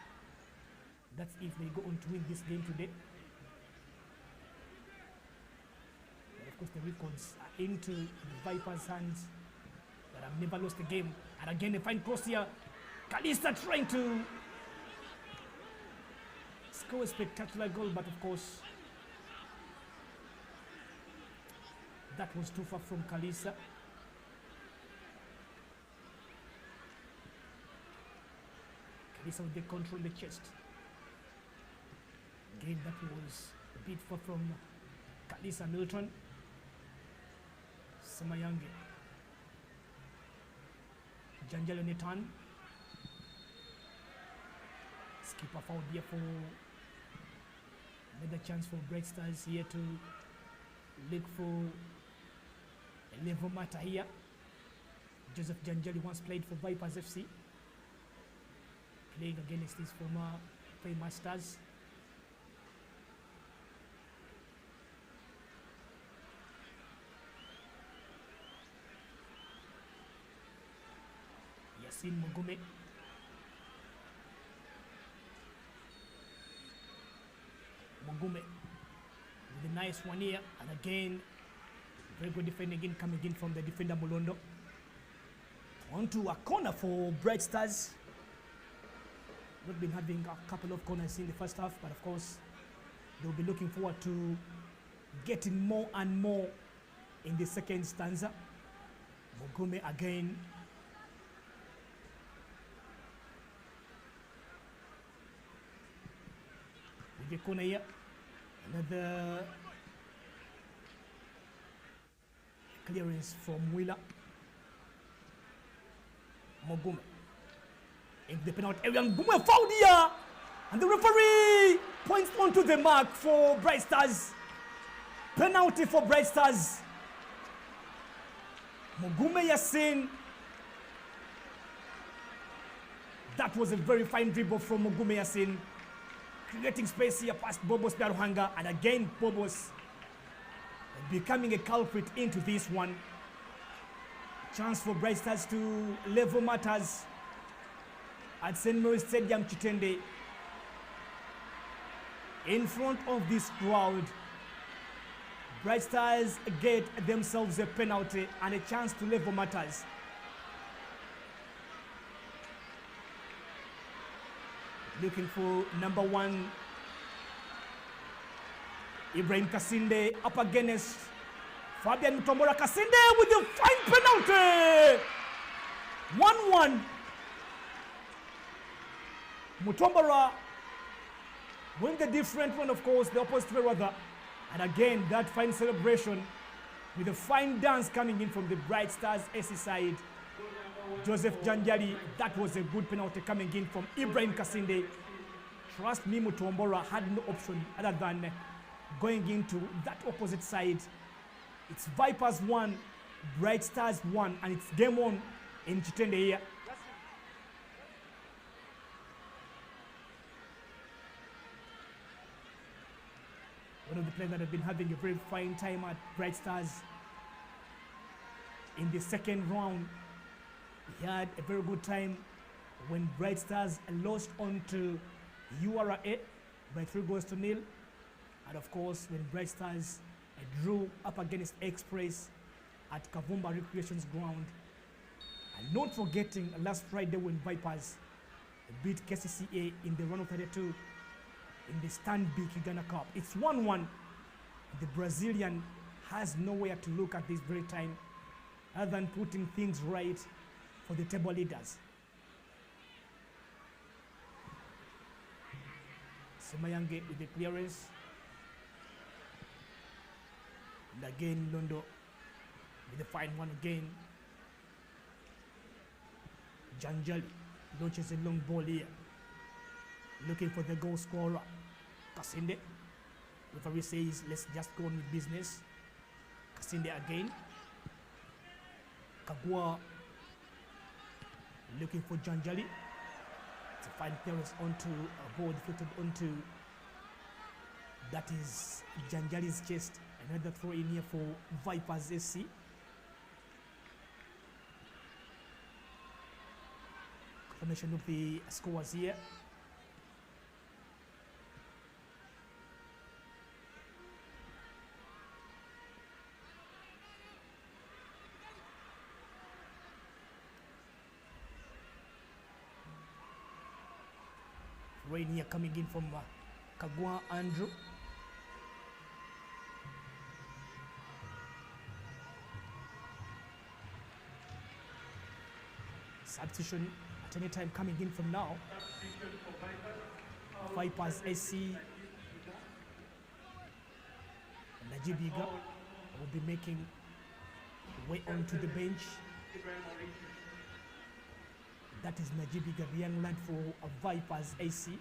That's if they go on to win this game today. But of course the records are into the Vipers' hands, that have never lost a game. And again a fine cross here. Kalista trying to score a spectacular goal, but of course that was too far from Kalisa. Kalisa with the control the chest. Again, that was a bit far from Kalisa. Milton Samayange. Janjalo Netan. Skipper foul here for another chance for Bright Stars here to look for a level matter here. Joseph Janjali once played for Vipers FC, playing against his former Paymasters. Yasin Mugume. Mugume with a nice one here, and again, very good defending in coming in from the defender Mulondo. Onto a corner for Bright Stars. Not been having a couple of corners in the first half, but of course, they'll be looking forward to getting more and more in the second stanza. Mugume again. With the corner here. Another clearance from Wheeler. Mugume in the penalty area. Mugume fouled here, and the referee points onto the mark for Bright Stars. Penalty for Bright Stars. Mugume Yasin. That was a very fine dribble from Mugume Yasin, creating space here past Bobos Biaruhanga, and again Bobos becoming a culprit into this one. Chance for Bright Stars to level matters at St. Mary's Stadium, Chitende, in front of this crowd. Bright Stars get themselves a penalty and a chance to level matters. Looking for number 1, Ibrahim Kasinde up against Fabian Mutombora. Kasinde with a fine penalty. 1-1. Mutombora win the different one, of course, the opposite way rather. And again, that fine celebration with a fine dance coming in from the Bright Stars SC side. Joseph Janjali, that was a good penalty coming in from Ibrahim Kasinde. Trust me, Mutombora had no option other than going into that opposite side. It's Vipers 1, Bright Stars 1, and it's game on in Chitende here. One of the players that have been having a very fine time at Bright Stars in the second round. He had a very good time when Bright Stars lost onto URA by 3-0. And of course, when Bright Stars drew up against Express at Kavumba Recreations Ground. And not forgetting last Friday when Vipers beat KCCA in the round of 32 in the Stanbic Uganda Cup. It's 1-1. The Brazilian has nowhere to look at this very time other than putting things right for the table leaders. Semayange with the clearance. And again, Londo with the fine one again. Janjali launches a long ball here, looking for the goal scorer. Kasinde. Referee says, let's just go on with business. Kasinde again. Kagua looking for Janjali. It's a fine clearance onto a ball deflected onto, that is Janjali's chest. Another throw in here for Vipers SC. Confirmation of the scores here. Rain here coming in from Kagwa Andrew. Substitution at any time coming in from now. Vipers SC. Najibiga will be making way onto the bench. That is Najibiga, the young lad for Vipers AC.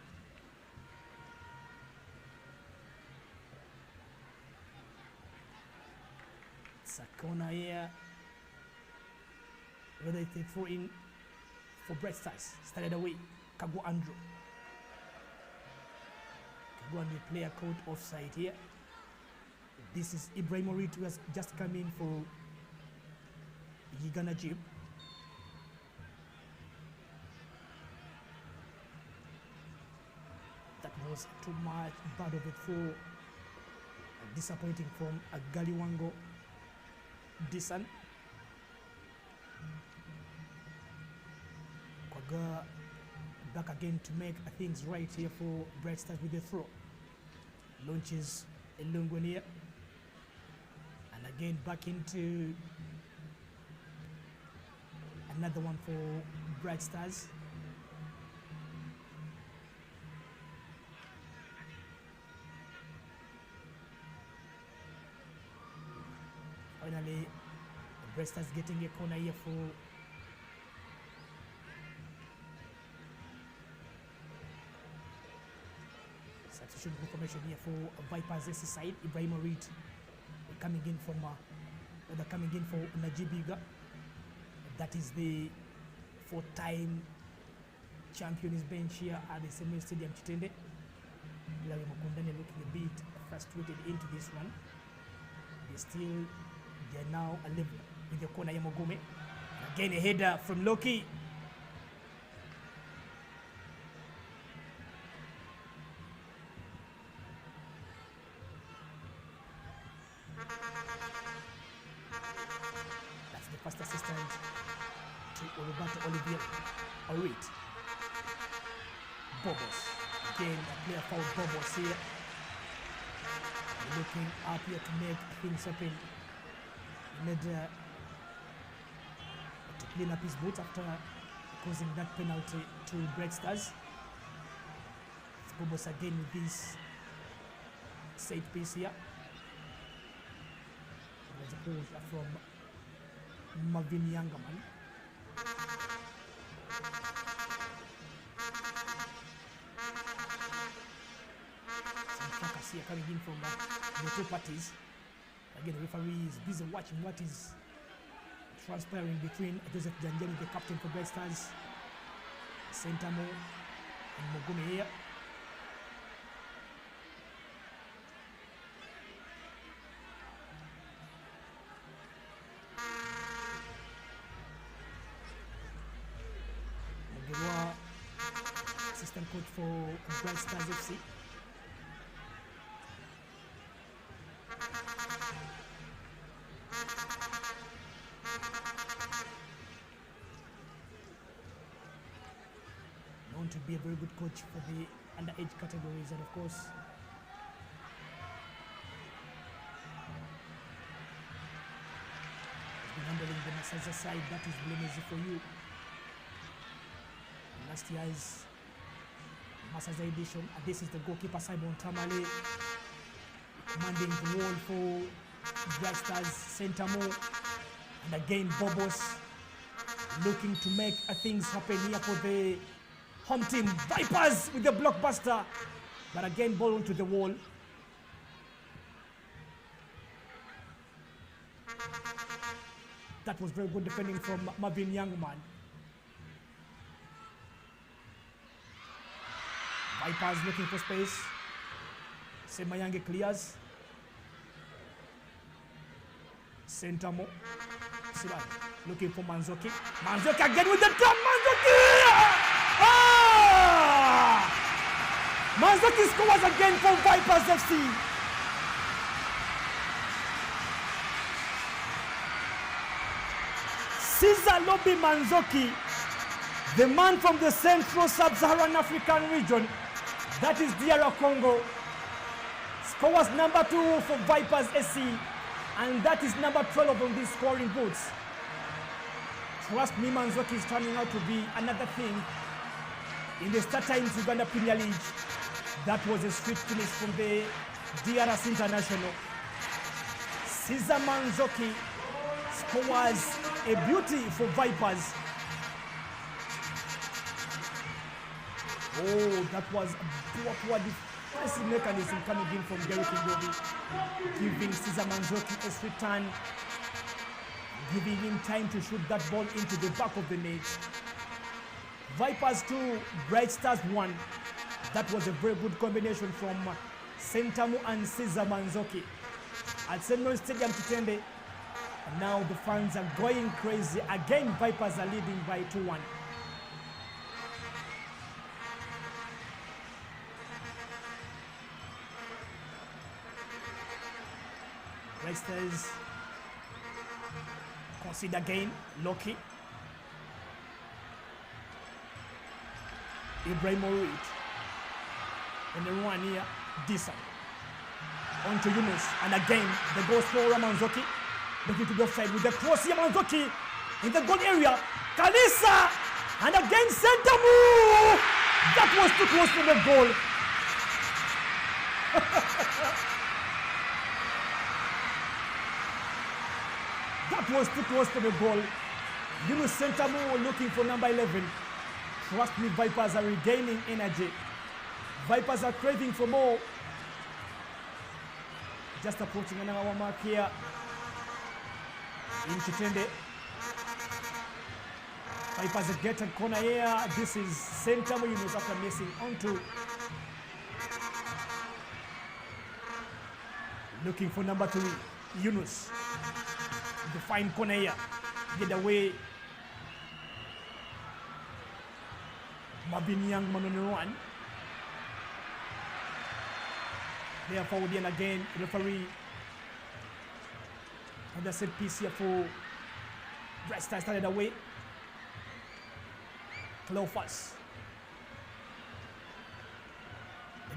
It's a corner here. Whether they throw in for Bright Stars. Started away. Kago Andrew. Kago Andrew player caught offside here. This is Ibrahimovic who has just come in for Uganda Gym. was too much bad of a throw. Disappointing from Galiwango Disan. Kwaga back again to make things right here for Bright Stars with the throw. Launches Elungwenia. And again back into another one for Bright Stars. Finally, Bright Stars getting a corner here for substitution confirmation here for Vipers SC side. Ibrahim Reed coming in from coming in for Najibiga. That is the four-time champion is bench here at the Samuel Stadium Chitende. Lawi Mukundane looking a bit frustrated into this one. They're now a level with the corner Yamogume. Again a header from Loki. That's the first assistant to Roberto Olivier. Alright. Bobos. Again a player foul Bobos here. Looking up here to make things happen. Made to clean up his boots after causing that penalty to Bright Stars. It's Bobos again with this set piece here. There's a push from Marvin Yangaman. Here coming in from the two parties. Again, the referee is busy watching what is transpiring between Joseph Janjani, the captain for Bright Stars, Sentamo, and Mogume here. Mogume, assistant coach for Bright Stars FC. To be a very good coach for the underage categories, and of course has been handling the Masaza side. That is Blemezi for you. Last year's Masaza edition, and this is the goalkeeper Simon Tamale commanding the wall for Bright Stars Sentamo, and again Bobos looking to make things happen here for the home team. Vipers with the blockbuster, but again ball onto the wall. That was very good defending from Marvin Youngman. Vipers looking for space. Semayange clears. Sentamo. Silan looking for Manzoki. Manzoki again with the turn. Manzoki! Manzoki scores again for Vipers FC. Cesar Lobi Manzoki, the man from the Central Sub-Saharan African region, that is DR Congo, scores number 2 for Vipers SC, and that is number 12 on these scoring boots. Trust me, Manzoki is turning out to be another thing in the Startimes Uganda Premier League. That was a sweet finish from the DRS International. Cesar Manzoki scores a beauty for Vipers. Oh, that was a backward defensive mechanism coming in from Derek Ngobi, giving Cesar Manzoki a sweet turn, giving him time to shoot that ball into the back of the net. Vipers 2, Bright Stars 1. That was a very good combination from Sentamu and Cesar Manzoki at Samuel Stadium Chitende. And now the fans are going crazy. Again, Vipers are leading by 2-1. Bright Stars concede again. Loki. Ibrahimovic. And the one here, Disa. On to Yunus. And again, the goal for Manzoki. Looking to the offside with the cross here, Manzoki. In the goal area. Kalisa. And again, center move. That was too close to the goal. That was too close to the goal. Yunus center move looking for number 11. Trust me, Vipers are regaining energy. Vipers are craving for more. Just approaching another mark here. In Chitende. Vipers get a corner here. This is center Yunus after missing onto. Looking for number 3, Yunus. The fine corner here. Get away. Marvin Young man on the run. They are forward and again. Referee. And the set piece here for Bright Stars started away. Cleophas.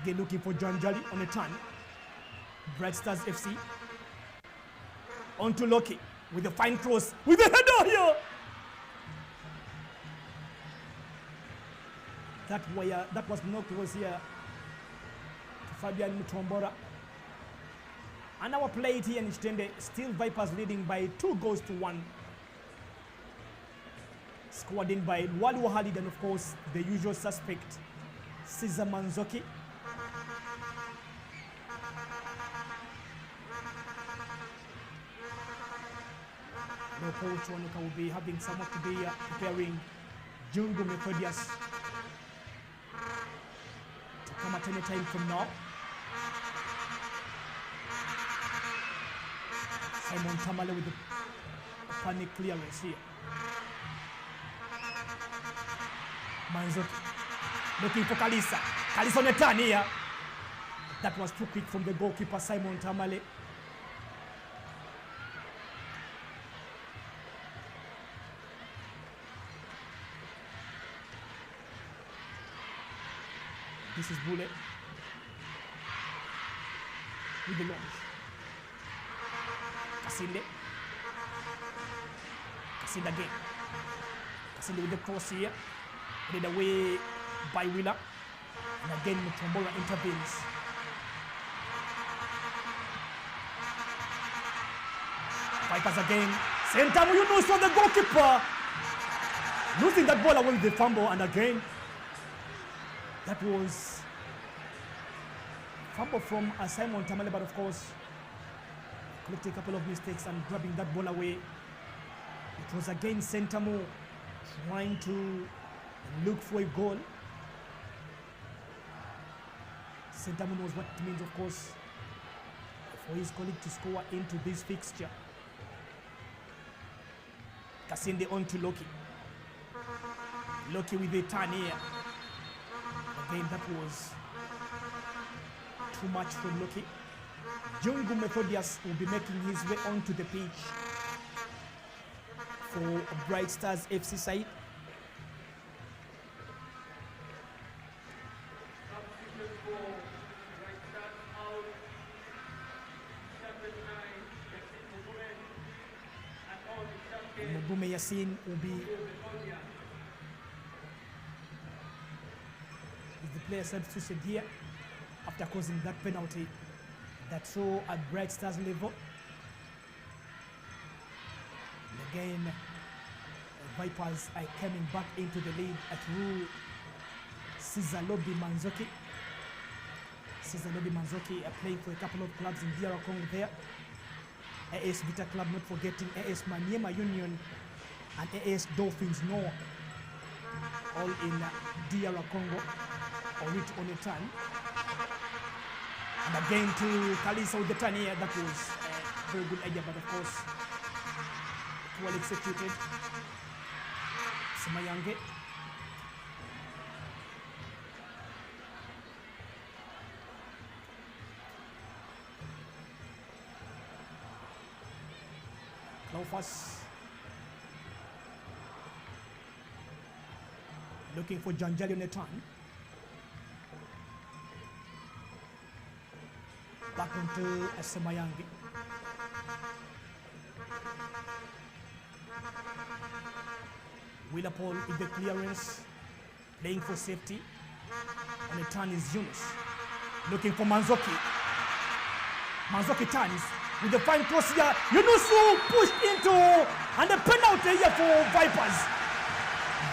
Again looking for John Jolly on the turn. Bright Stars FC. On to Loki with the fine cross. With the header here. That was no close here to Fabian Mutombora. And our play here in Chitende, still Vipers leading by 2-1. Scored in by Lwalu Halid and of course the usual suspect, Cesar Manzoki. Coach Wanuka will be having some work today preparing Jungu Methodius to come at any time from now. Simon Tamale with the panic clearance here. Manzoki looking for Kalisa. Kalisa on the turn here. That was too quick from the goalkeeper Simon Tamale. This is Bullet with the launch. Kasinde. Kasinde again. Kasinde with the cross here. Headed away by Wheeler. And again, Mutombola intervenes. Vipers again. Center Yunus for the goalkeeper. Losing that ball away with the fumble. And again, that was fumble from Simon Tamale, but of course, collecting a couple of mistakes and grabbing that ball away. It was again Sentamo trying to look for a goal. Sentamo knows what it means, of course, for his colleague to score into this fixture. Kasinde on to Loki. Loki with a turn here. Again, that was too much for Loki. Jungu Methodius will be making his way onto the pitch for Bright Stars FC side. Mugume Yassin will be the player substitution here after causing that penalty that saw at Bright Stars level. And again, Vipers are coming back into the lead through Sizalobi Manzoki. Sizalobi Manzoki are playing for a couple of clubs in DR Congo there. AS Vita Club, not forgetting AS Maniema Union and AS Dolphins Noah, all in DR Congo, on it on a turn. And again to Kalisa with the turn here. That was a very good idea, but of course, well executed. Semayange. Clofus. Looking for Janjali on a turn. Back onto Asemayangi. Willapol in the clearance, playing for safety. On a turn is Yunus. Looking for Manzoki. Manzoki turns with the fine cross here. Yunus pushed into, and a penalty here for Vipers.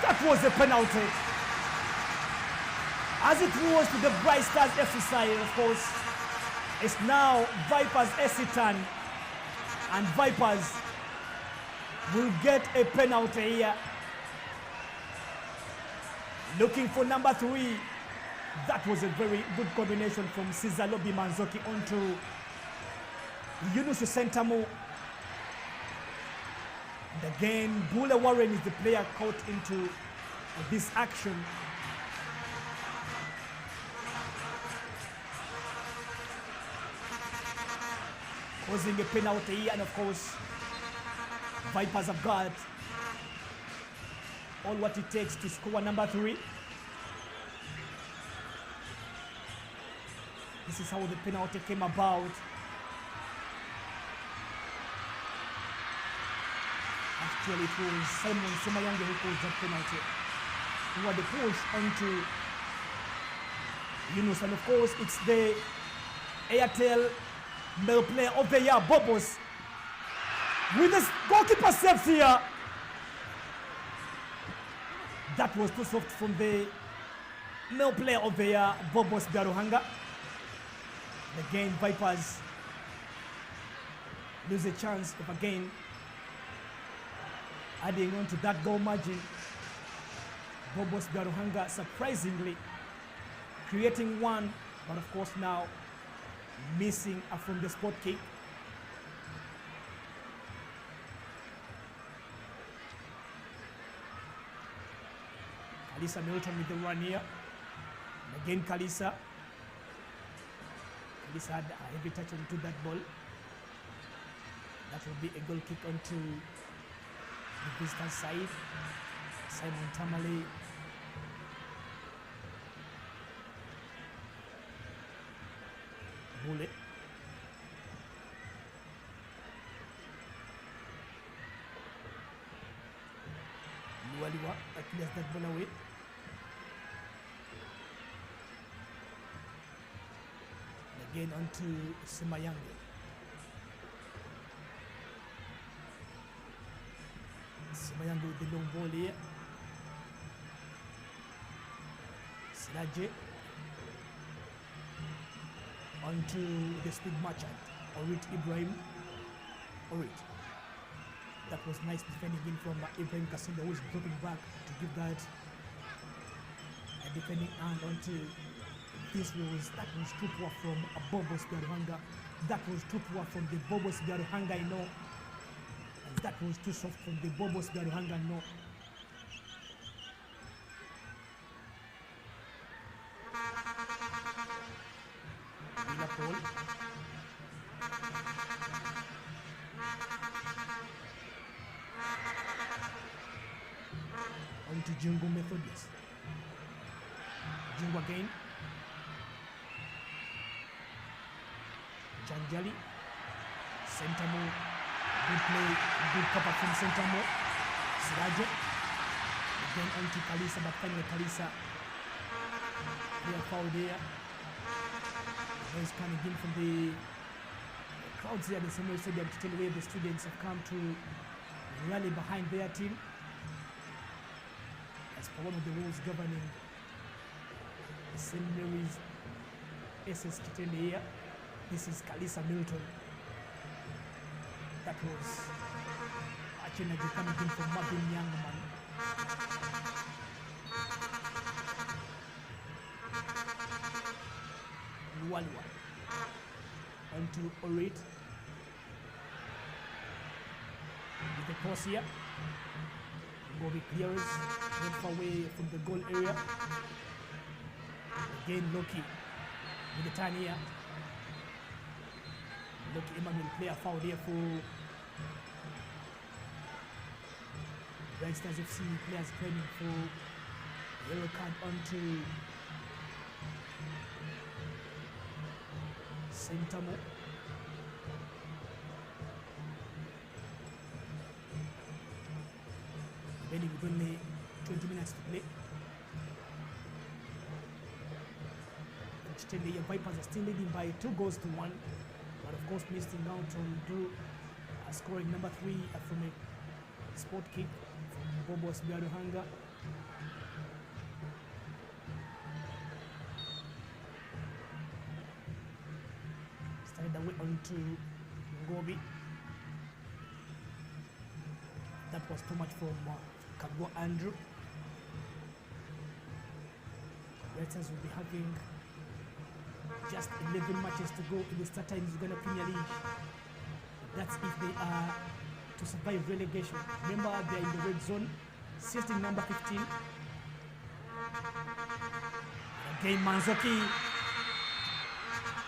That was a penalty. As it was to the Bright Stars FC side, of course, it's now Vipers SC turn, and Vipers will get a penalty here. Looking for number 3. That was a very good combination from Sizalobi Manzoki onto Yunus Sentamu. And again, Bula Warren is the player caught into this action. Causing a penalty, and of course, Vipers have got all what it takes to score number 3. This is how the penalty came about. Actually, it was Simon Semayange who caused that penalty. Who had the push onto Yunus, and of course, it's the Airtel Male Player of the Year, Bobos, with the goalkeeper saves here. That was too soft from the Male Player of the Year, Bobos Biaruhanga. Again, Vipers lose a chance of again adding on to that goal margin. Bobos Biaruhanga surprisingly creating one, but of course now missing from the spot kick. Kalisa Milton with the run here. And again, Kalisa had a heavy touch onto that ball. That will be a goal kick onto the visitor side. Simon Tamale. Bullet. Lualiwa clears that ball away. Again onto Semayange. Semayange with the long ball here. Silaje onto the speed merchant. Orit Ibrahim. Orit. That was nice defending in from Ibrahim Kasinda, who is dropping back to give that a defending hand onto. That was too poor from Bobos Biaruhanga. That was too poor from the Bobos Biaruhanga, I know. And that was too soft from the Bobos Biaruhanga, no. Liverpool. On to Jingo Methodius. Jingo again. Janjali, Sentamo, good play, good cover from Sentamo, Siraje, again on to Kalisa, but finally Kalisa, clear foul there. Noise coming in from the crowds here at the Samuel Stadium to tell where the students have come to rally behind their team. As per one of the rules governing the St. Mary's SS Kitende here. This is Kalisa Milton. That was actually coming in from Marvin Youngman. Lualua. On to Orit. With the cross here. Bobby clears. Not far away from the goal area. Again, Loki with the turn here. Look, Emmanuel play a foul here for Bright Stars FC players claiming for yellow card onto Sentamo. Remaining with only 20 minutes to play. The Vipers are still leading by 2-1, but of course missing out on scoring number 3 from a sport kick from Bobos Biaruhanga. Started away onto Ngobi. That was too much from Kagwa Andrew. Reds will be having just 11 matches to go in the Startimes Uganda Premier League. That's if they are to survive relegation. Remember, they're in the red zone, sitting number 15. Again, Manzoki.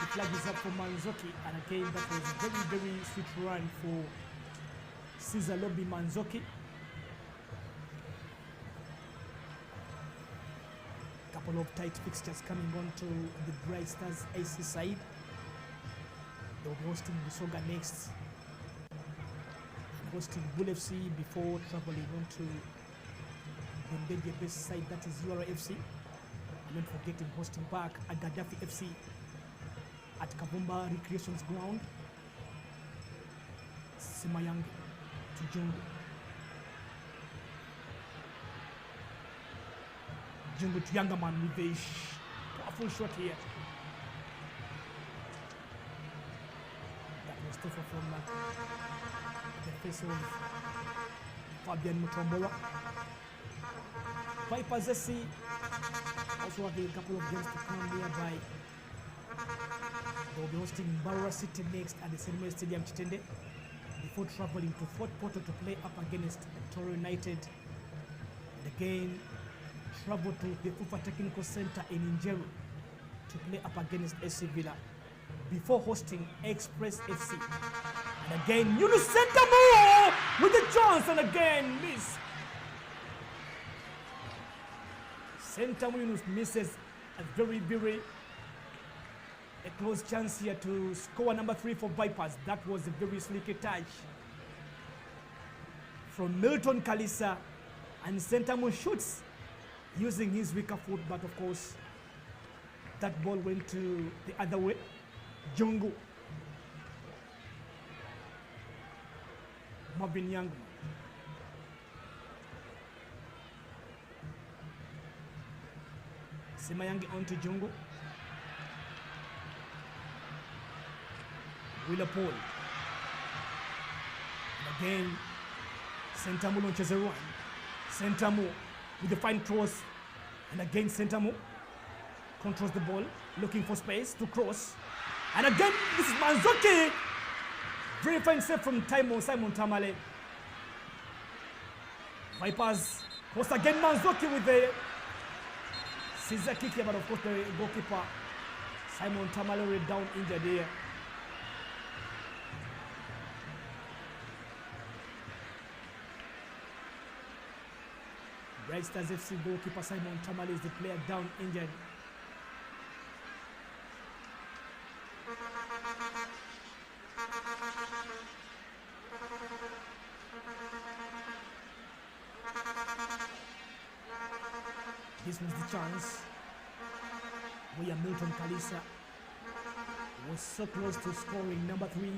The flag is up for Manzoki, and again, that was a very, very sweet run for Caesar Lobby Manzoki. Couple of tight fixtures coming on to the Bright Stars AC side. They'll be hosting Busoga next, and hosting Bull FC before traveling on to the Mbedye base side, that is URA FC, and not forgetting hosting back at Gaddafi FC at Kabumba Recreations Ground. Simayang to Jungu. Jungu to younger man with a powerful shot here. That was tougher from the face of Fabian Mutombola. Vipers SC also have a couple of games to come nearby. They'll be hosting Barra City next at the Senme Stadium Chitende before traveling to Fort Portal to play up against Toro United. And again, travel to the Fufa Technical Center in Injeru to play up against SC Villa before hosting Express FC. And again, Yunus Sentamo with the chance, and again miss. Sentamo Yunus misses a very close chance here to score number 3 for Vipers. That was a very slick touch from Milton Kalisa, and Sentamo shoots using his weaker foot, but of course that ball went to the other way. Jungu. Marvin Young. Simayangi onto Jungu. Wheeler Paul. And again, Sentamo launches a run. Sentamo with the fine cross. And again, Sentamo controls the ball, looking for space to cross. And again, this is Manzoki. Very fine save from Simon Tamale. Vipers cross again, Manzoki with the scissor kick here, but of course the goalkeeper Simon Tamale went down injured here. Bright Stars FC goalkeeper Simon Tamale is the player down injured. This was the chance where Milton Kalisa was so close to scoring number 3.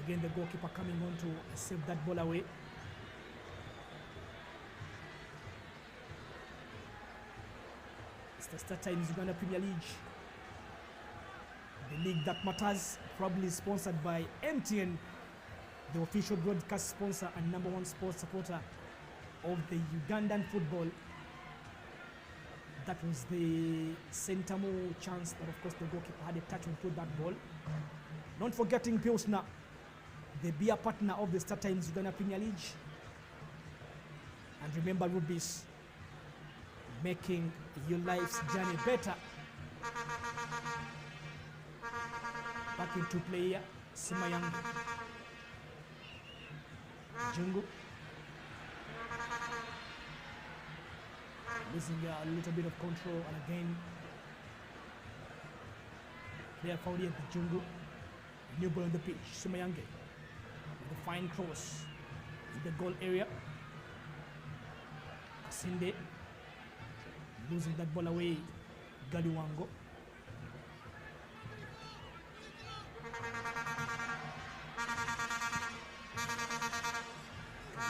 Again, the goalkeeper coming on to save that ball away. It's the Startimes Uganda Premier League. The league that matters, probably sponsored by MTN, the official broadcast sponsor and #1 sports supporter of the Ugandan football. That was the Sentamo chance, but of course the goalkeeper had a touch on to that ball. Not forgetting Pilsner, the beer partner of the Startimes Uganda Premier League. And remember Rubis, making your life's journey better. Back into player Simayang. Jungu losing a little bit of control, and again they are fouled at the Jungu. New ball on the pitch, Sumayange with a fine cross in the goal area. Kasinde losing that ball away, Galiwango.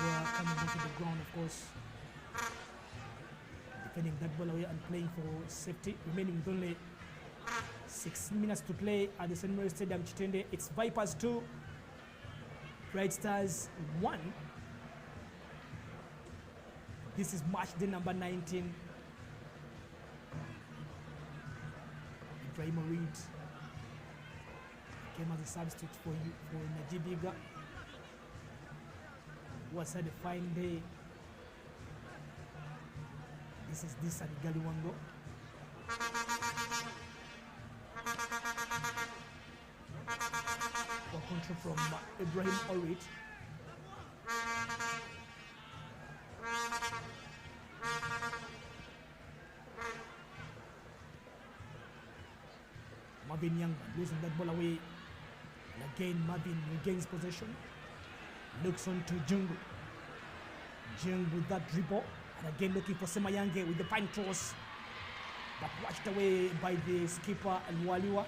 They are coming onto the ground, of course, defending that ball away and playing for safety, remaining with only 6 minutes to play at the St. Mary's Stadium, Chitende. It's Vipers 2, Bright Stars 1. This is match day number 19. Ibrahim Reid came as a substitute for Najibiga. Was had a fine day. This is this and Galiwango. For control from Ibrahim Orit. Marvin Youngman losing that ball away. And again, Marvin regains possession. Looks on to Jungu. Jungu with that dribble. And again looking for Semayange with the fine cross. But watched away by the skipper Waliwa.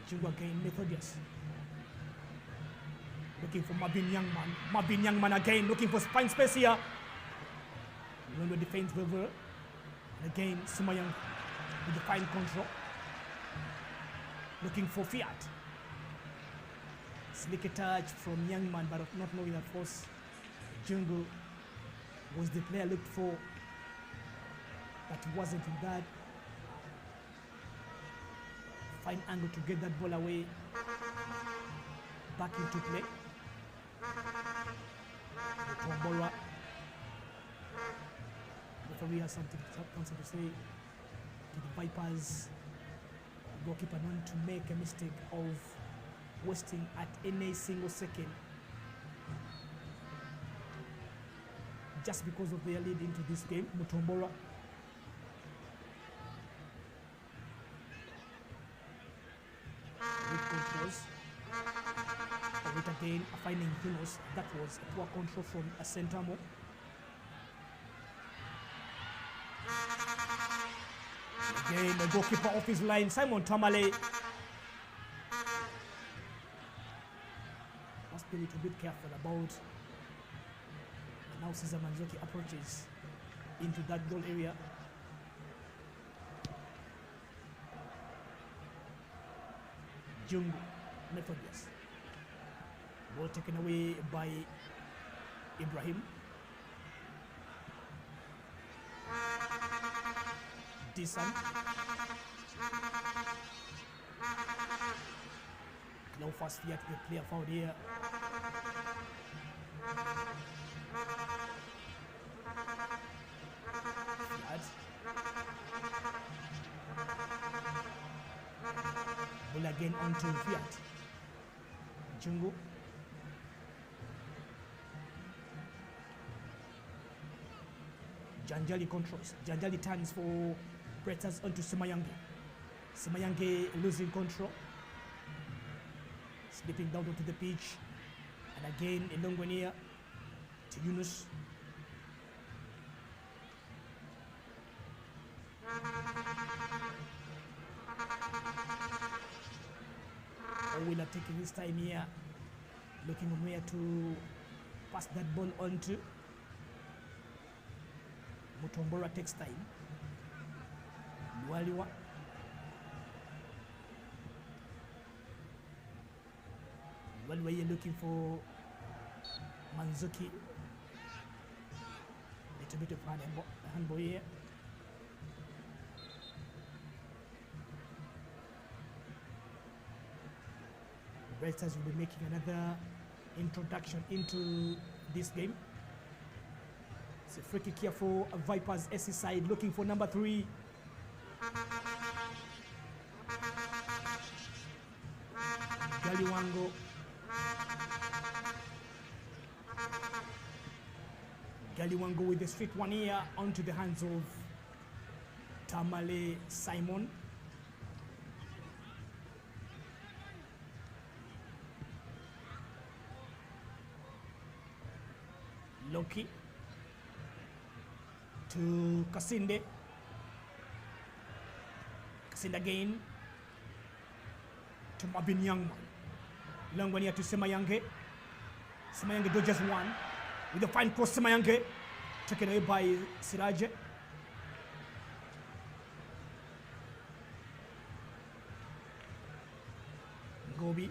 Jungu again, Methodius. Looking for Marvin Youngman. Marvin Youngman again looking for spine space here. When the defense over. Again, Sumayang with the fine control. Looking for Fiat. Slick a touch from Youngman, but not knowing that force Jungu was the player looked for, but wasn't in that fine angle to get that ball away. Back into play. Tombora. Referee has something to say to the Vipers goalkeeper not to make a mistake of wasting at any single second just because of their lead into this game. Mutombora with controls. With again finding Yunus. That was a poor control from a Sentamo. Again, the goalkeeper off his line, Simon Tamale. Must be a little bit careful about now Cesar Manzoki approaches into that goal area. Jungu, Methodius. Ball taken away by Ibrahim. Disan. No fast yet, the player found here. Ball again onto Fiat. Jungu. Janjali controls. Janjali turns for Bretters onto Semayange. Semayange losing control. Slipping down onto the pitch. And again, Elongwenia to Yunus. Owila taking his time here. Looking on where to pass that ball on to. Mutombora takes time. Waliwa. Waliwa here looking for Manzuki. Little bit of handball here. The Breakers will be making another introduction into this game. It's a free kick here for Vipers SC side looking for number 3. Galiwango. Galiwango with the straight one here onto the hands of Tamale Simon. Loki to Kasinde. Kasinde again to Mabin Youngman. Long one here to Semayange. Semayange dodges one with a fine cross. Semayange taken away by Siraje. Gobi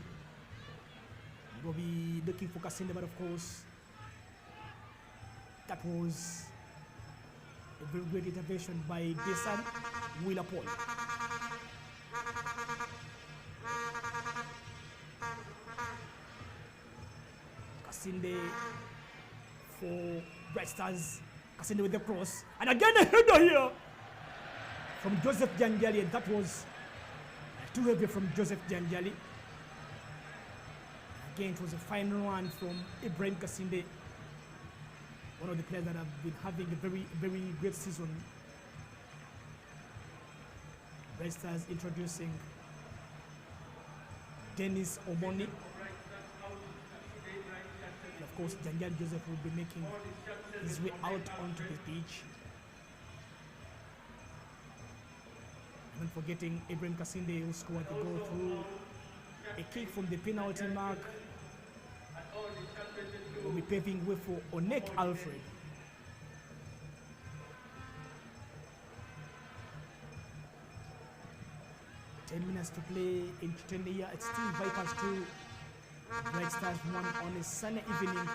looking for Kasinde, but of course that was a very great intervention by Desan Willapol. Kasinde for Bright Stars. Kasinde with the cross. And again a header here from Joseph Janjali. And that was too heavy from Joseph Janjali. Again, it was a fine run from Ibrahim Kasinde, one of the players that have been having a very great season. Bright Stars introducing Dennis Omoni. And of course, Janjali Joseph will be making his way out onto the pitch. And forgetting Ibrahim Kasinde, who scored the goal through a kick from the penalty mark. Will be paving way for Onek Alfred. Ten minutes to play in Chitendea. It's still Vipers 2, Bright Stars 1 on a sunny evening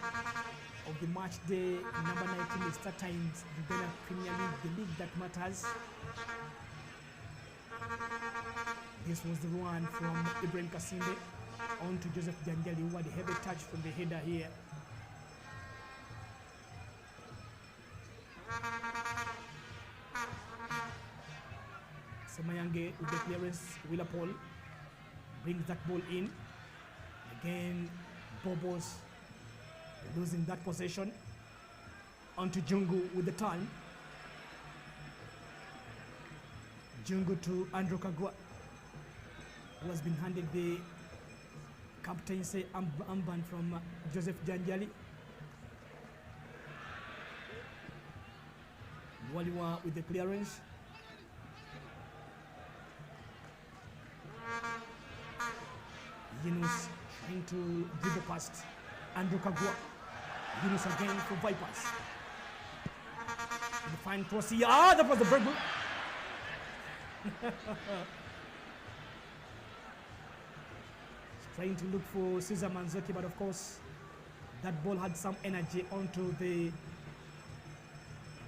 of the match day number 19 Startimes, Uganda Premier League, the league that matters. This was the one from Ibrahim Kasinde on to Joseph Janjali, who had a heavy touch from the header here. Semayange with the clearance. Willapol brings that ball in. Again, Bobos losing that possession. Onto Jungu with the turn. Jungu to Andrew Kagwa, who has been handed the captaincy armband from Joseph Janjali. Waliwa with the clearance. Yunus trying to dribble past Andrew Kagwa. Yunus again for Vipers. The fine cross here. Ah, that was the very good. Trying to look for Cesar Manzoki, but of course that ball had some energy onto the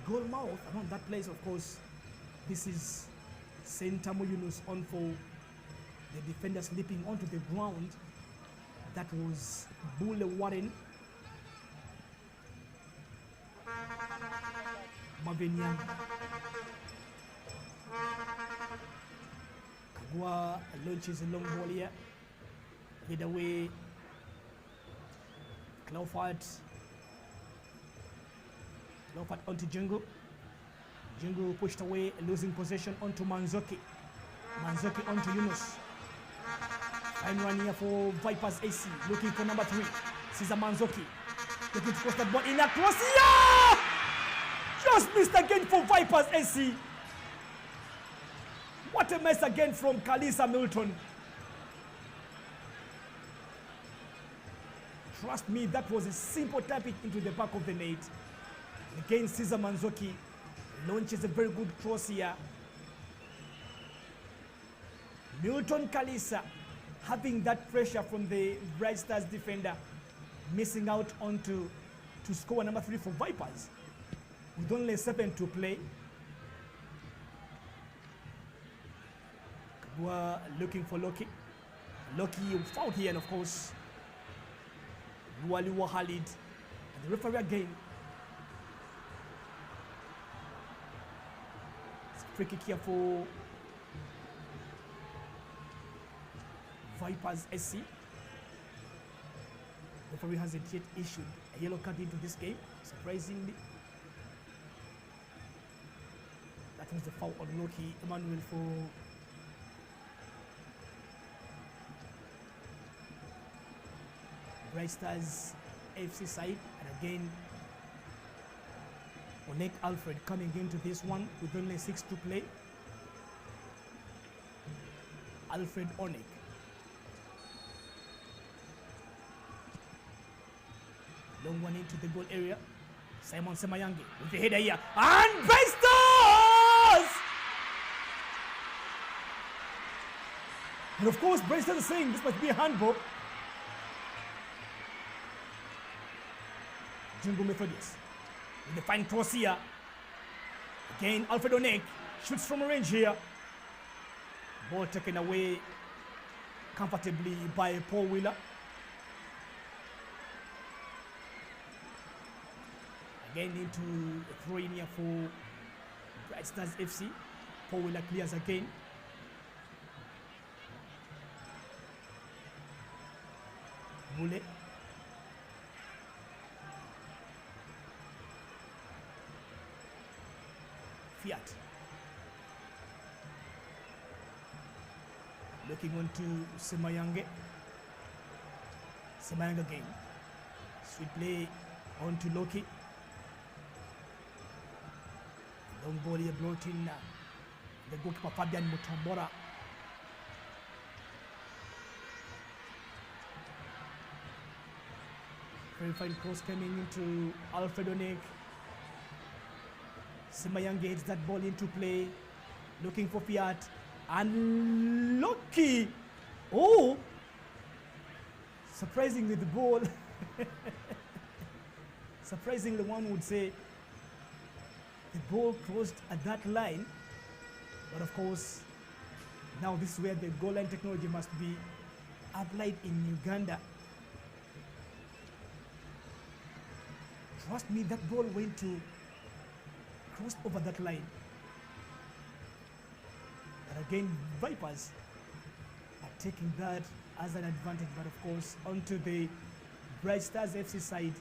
goal mouth around that place. Of course, this is Sentamo Yunus on for the defender slipping onto the ground. That was Bule Warren. Mavenian. Kagwa launches a long ball here. Hit away. Clawford onto Jungu. Jungu pushed away, losing possession onto Manzoki. Manzoki onto Yunus. Fine run here for Vipers AC, looking for number 3. Cesar Manzoki. Looking to cross that ball in across. Yeah! Just missed again for Vipers AC. What a mess again from Kalisa Milton. Trust me, that was a simple tapping into the back of the net. Again, Cesar Manzoki launches a very good cross here. Milton Kalisa having that pressure from the Bright Stars defender, missing out onto to score number 3 for Vipers with only 7 to play. We're looking for Loki. Loki fouled here, and of course Lualiwa Khalid, and the referee again. It's a free kick here for Vipers SC. The referee hasn't yet issued a yellow card into this game, surprisingly. That was the foul on Loki Emmanuel for Bright Stars FC side. And again, Onek Alfred coming into this one with only 6 to play. Alfred Onek. Long one into the goal area. Simon Semayange with the header here. And Bright Stars! And of course, Bright Stars is saying this must be a handball. Jungu Methodius with the fine cross here. Again, Alfred Onek shoots from a range here. Ball taken away comfortably by Paul Wheeler. Again into a throw in here for Bright Stars FC. Paul Wheeler clears again. Bule. Fiat. Looking on to Semayange. Semayange again. Sweet play on to Loki. Long ball here brought in the goalkeeper Fabian Mutombora. Very fine cross coming into Alfred Onek. Semayange hits that ball into play, looking for Fiat, and Loki. Oh, surprisingly the ball. Surprisingly, one would say the ball crossed at that line, but of course, now this is where the goal line technology must be applied in Uganda. Trust me, that ball went to crossed over that line. And again, Vipers are taking that as an advantage, but of course, onto the Bright Stars FC side,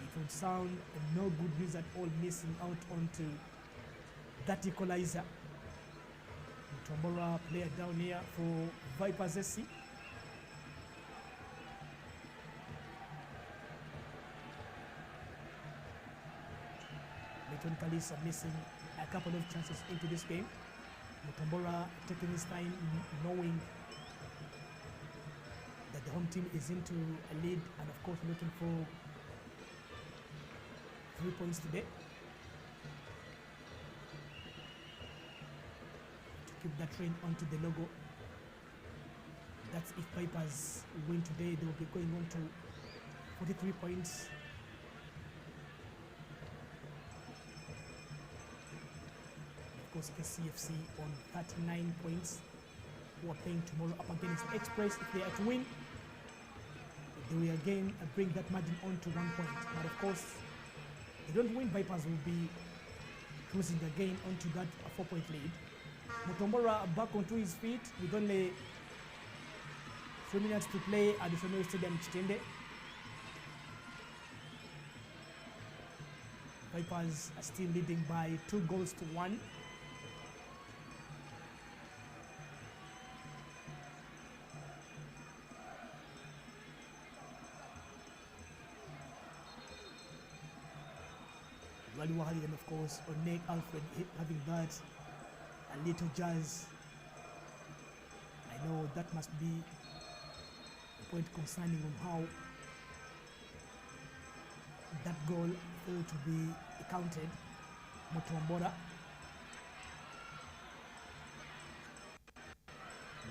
it would sound no good news at all, missing out onto that equalizer. Mutombora player down here for Vipers SC. Leighton Kalisa missing a couple of chances into this game. Mutombora taking his time, knowing that the home team is into a lead and of course looking for 3 points today to keep that train onto the logo. That's if Vipers win today, they will be going on to 43 points. Of course, KCFC on 39 points, who are playing tomorrow up against Express. If they are to win, they will again bring that margin on to 1 point. But of course, if they don't win, Vipers will be cruising again onto that 4-point lead. Mutombora back onto his feet with only 3 minutes to play at the Shomeri Stadium Chitende. Vipers are still leading by 2 goals to 1. Wahali and of course Onek Alfred having that a little jazz. I know that must be a point concerning on how that goal failed to be counted. Mutombora.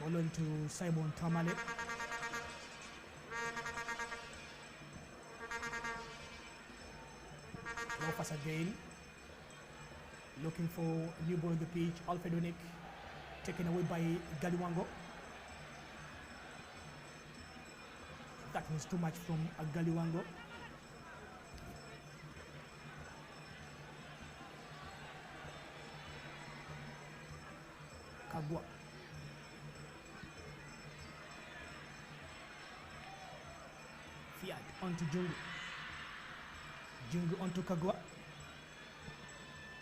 Ball on to Simon Tamale. Offers again, looking for a new ball on the pitch. Alfred Onek taken away by Galiwango. That was too much from Galiwango. Kagwa. Fiat onto Jungu. Jungu onto Kagwa.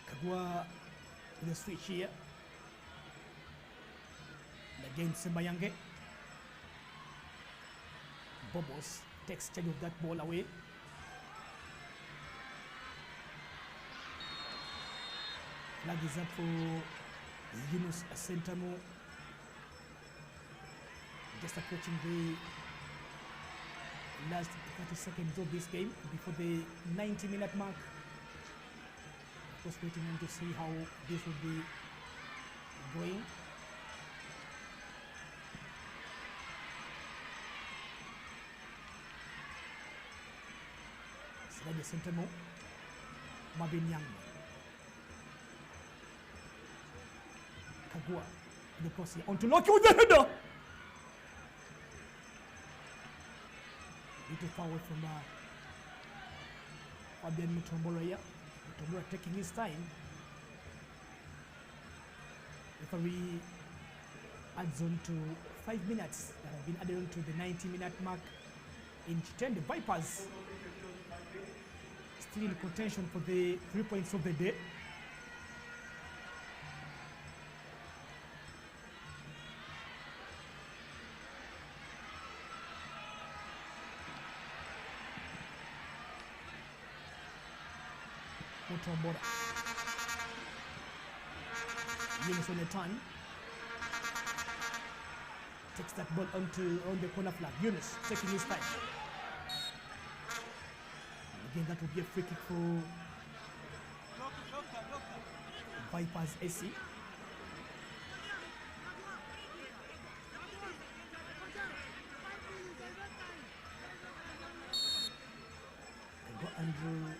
Kagwa with a switch here. Again, Sembayange. Bobos takes charge of that ball away. Flag is up for Yunus Sentamu. Just approaching the last 30 seconds of this game before the 90-minute mark. Of course, waiting on to see how this will be going. Siraja Sentamu, Marvin Young. Kagua, the cross here onto Loki with the header. Little foul from Fabian Mutombora here. Mutombora taking his time. Referee adds on to 5 minutes that have been added on to the 90-minute mark. In Chichen, the Vipers still in contention for the 3 points of the day. Mutombora. Yunus on the turn. Takes that ball on the corner flag. Yunus taking his time. Again, that will be a free kick for Vipers AC. Go Andrew.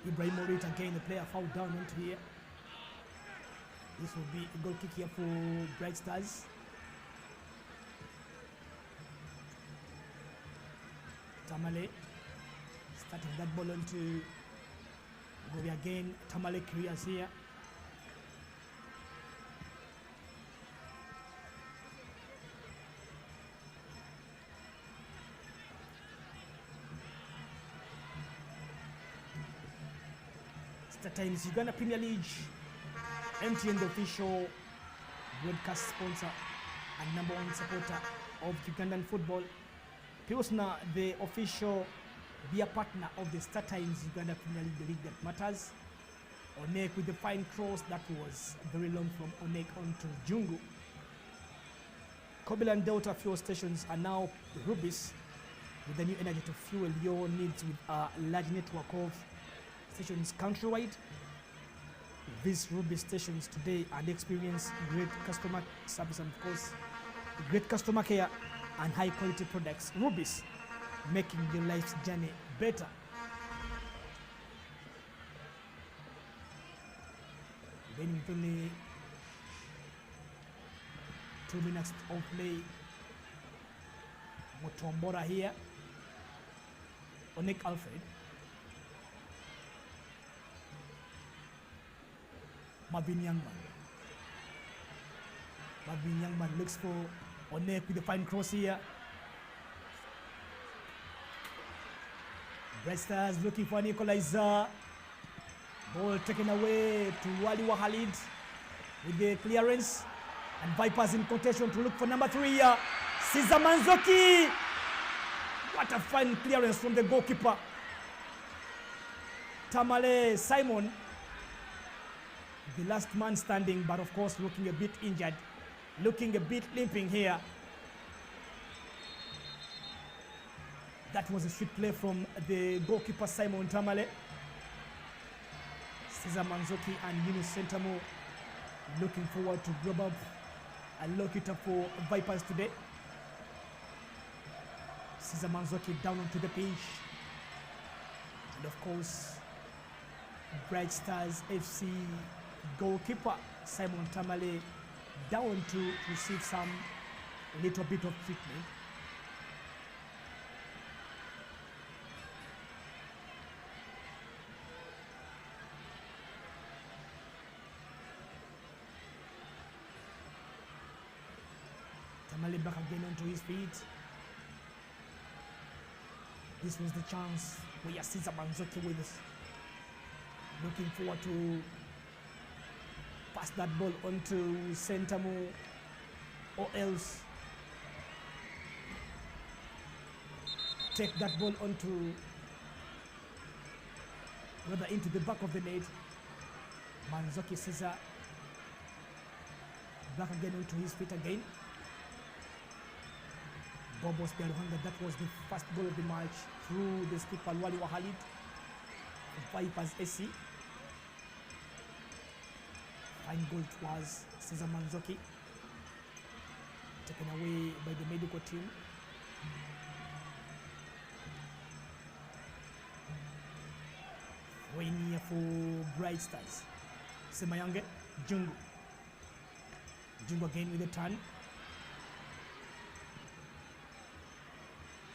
Ibrahimovic again, the player fouled down into here. This will be a goal kick here for Bright Stars. Tamale starting that ball onto Gobi again. Tamale clears here. Startimes Uganda Premier League, MTN, the official broadcast sponsor and number one supporter of Ugandan football. Pilsner, the official beer partner of the Startimes Uganda Premier League, the league that matters. Onek with the fine cross that was very long from Onek onto Jungu. Kobil and Delta fuel stations are now Rubis with the new energy to fuel your needs with a large network of stations countrywide. Visit Ruby stations today and experience great customer service and of course great customer care and high quality products. Ruby's, making your life's journey better. Remaining only 2 minutes of play. Mutombora here. Onek Alfred. Marvin Youngman. Marvin Youngman looks for Onek with the fine cross here. Bresters looking for an equalizer. Ball taken away to Wali Wahalid with the clearance. And Vipers in contention to look for number 3 here. Cesar Manzoki. What a fine clearance from the goalkeeper. Tamale Simon, the last man standing, but of course looking a bit injured, looking a bit limping here. That was a sweet play from the goalkeeper Simon Tamale. Cesar Manzoki and Yunus Sentamu looking forward to grab up and lock it up for Vipers today. Cesar Manzoki down onto the pitch. And of course, Bright Stars FC goalkeeper Simon Tamale down to receive some little bit of treatment. Tamale back again onto his feet. This was the chance where Caesar Manzoki with us. Looking forward to pass that ball onto Sentamu or else take that ball onto rather into the back of the net. Manzoki Caesar back again onto his feet again. Bobos Bialuhanga, that was the first goal of the match through the skipper Lwali Wahalid of Vipers SC. Fine goal it was, Caesar Manzoki, taken away by the medical team. Way near for Bright Stars. Semayange, Jungu. Jungu again with a turn.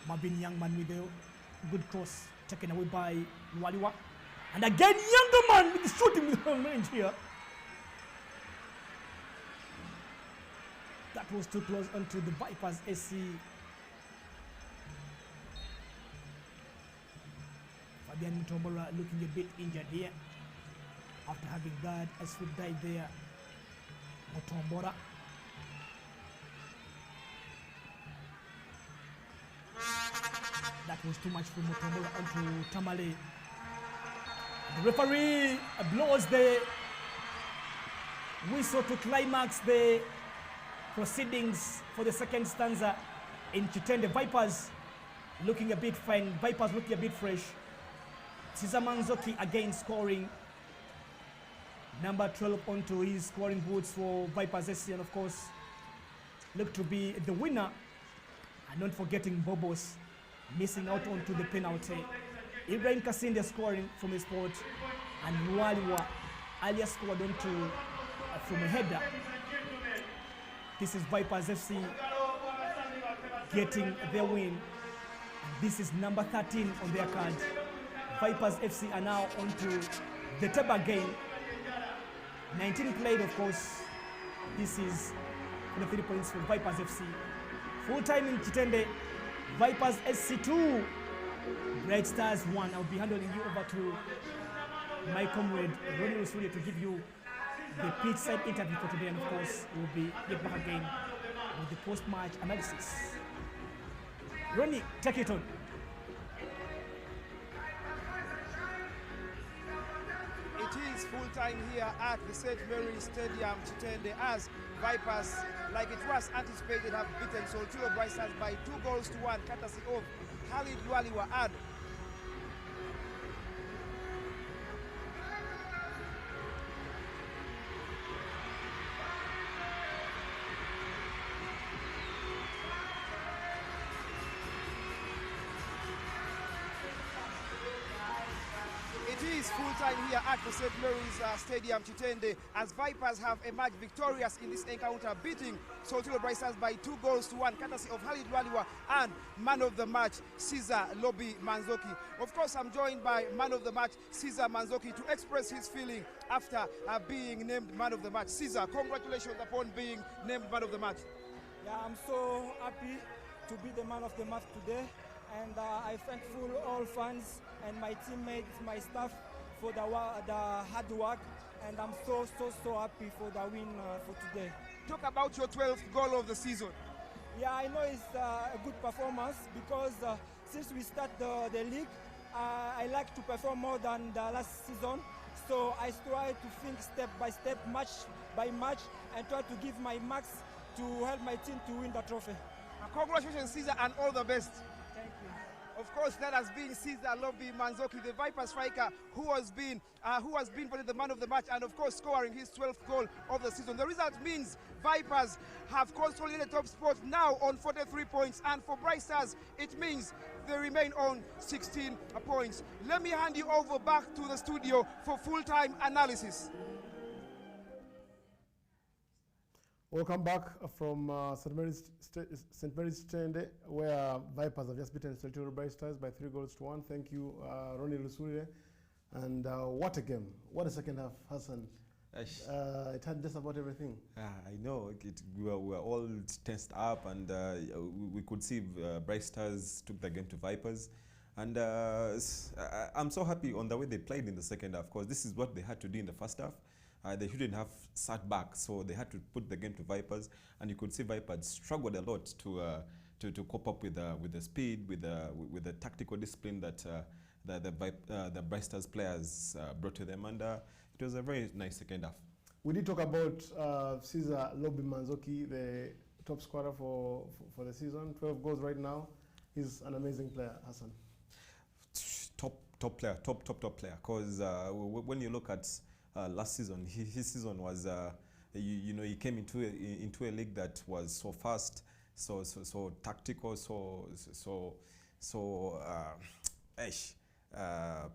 Marvin Youngman with a good cross, taken away by Waliwa. And again, Younger Man with the shooting with the range here. That was too close onto the Vipers SC. Fabian Mutombora looking a bit injured here. After having that, a sweet dive there. Mutombora. That was too much for Mutombora onto Tamale. The referee blows the whistle to climax the proceedings for the second stanza in Chitende. Vipers looking a bit fine, Vipers looking a bit fresh. Caesar Manzoki again scoring. Number 12 onto his scoring boots for Vipers SC, and of course look to be the winner. And not forgetting Bobos missing out onto the penalty. Ibrahim Kasinde scoring from a spot, and Waliwa earlier scored onto from a header. This is Vipers FC getting their win. And this is number 13 on their card. Vipers FC are now onto the table game. 19 played, of course. This is the 3 points for Vipers FC. Full time in Chitende, Vipers SC 2, Bright Stars 1. I'll be handing you over to my comrade Ronnie Rusulia to give you the pitch side interview for today, and of course we'll be get back again with the post-match analysis. Ronnie, take it on. It is full time here at the St. Mary's Stadium, Chitende, as Vipers, like it was anticipated, have beaten Soltiro Bright Stars by 2-1, courtesy of Khalid Waliwa. And it is full time here at the St. Mary's Stadium, Chitende, as Vipers have emerged victorious in this encounter, beating Soltiro Bright Stars by 2-1, courtesy of Khalid Waliwa and man of the match, Caesar Lobby Manzoki. Of course, I'm joined by man of the match, Caesar Manzoki, to express his feeling after being named man of the match. Caesar, congratulations upon being named man of the match. Yeah, I'm so happy to be the man of the match today, and I thankful all fans and my teammates, my staff for the hard work, and I'm so happy for the win for today. Talk about your 12th goal of the season. Yeah, I know it's a good performance because since we start the league, I like to perform more than the last season. So I try to think step by step, match by match, and try to give my max to help my team to win the trophy. Congratulations, Caesar, and all the best. Thank you. Of course, that has been Caesar Lobby Manzoki, the Viper striker, who has been voted the man of the match, and of course scoring his 12th goal of the season. The result means Vipers have consolidated top spot now on 43 points, and for Bright Stars, it means they remain on 16 points. Let me hand you over back to the studio for full-time analysis. Welcome back from St. Mary's Stende, where Vipers have just beaten Soltiro Bright Stars by 3-1. Thank you, Ronnie Lusule. And what a game. What a second half, Hassan. It had just about everything. I know. We were all tensed up, and we could see Bright Stars took the game to Vipers. And I'm so happy on the way they played in the second half, because this is what they had to do in the first half. They shouldn't have sat back, so they had to put the game to Vipers, and you could see Vipers struggled a lot to cope up with the speed, with the tactical discipline that the Bright Stars players brought to them, and it was a very nice second half. We did talk about Caesar Lobby Manzoki, the top scorer for the season, 12 goals right now. He's an amazing player, Hassan. Top player, top player. Because when you look at last season, his season was, you know, he came into a league that was so fast, so tactical, so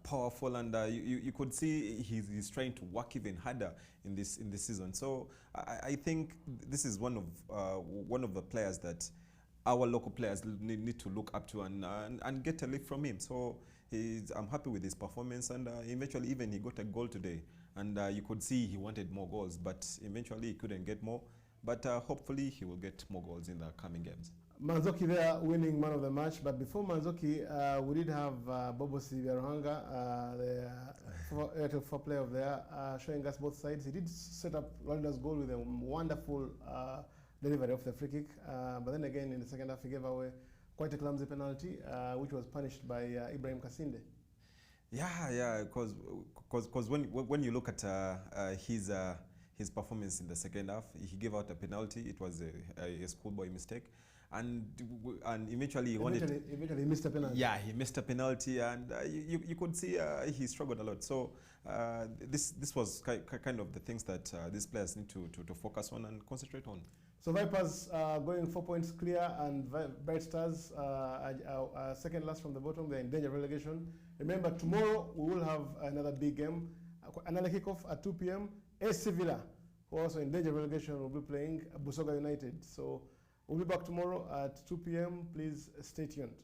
powerful, and you could see he's trying to work even harder in this season. So I think this is one of the players that our local players need to look up to and get a lift from him. So I'm happy with his performance, and eventually even he got a goal today, and you could see he wanted more goals, but eventually he couldn't get more. But hopefully he will get more goals in the coming games. Manzoki there winning man of the match, but before Manzoki, we did have Bobo Sibiaruhanga, the 4 player of there, showing us both sides. He did set up Rwanda's goal with a wonderful delivery of the free kick, but then again in the second half he gave away quite a clumsy penalty, which was punished by Ibrahim Kasinde. Yeah, because when you look at his performance in the second half, he gave out a penalty. It was a schoolboy mistake, and eventually he missed a penalty. Yeah, he missed a penalty, and you could see he struggled a lot. So this was kind of the things that these players need to focus on and concentrate on. So Vipers going 4 points clear, and Bright Stars are second last from the bottom. They're in danger of relegation. Remember, tomorrow we will have another big game, another kickoff at 2 p.m. AC Villa, who are also in danger of relegation, will be playing Busoga United. So we'll be back tomorrow at 2 p.m. Please stay tuned.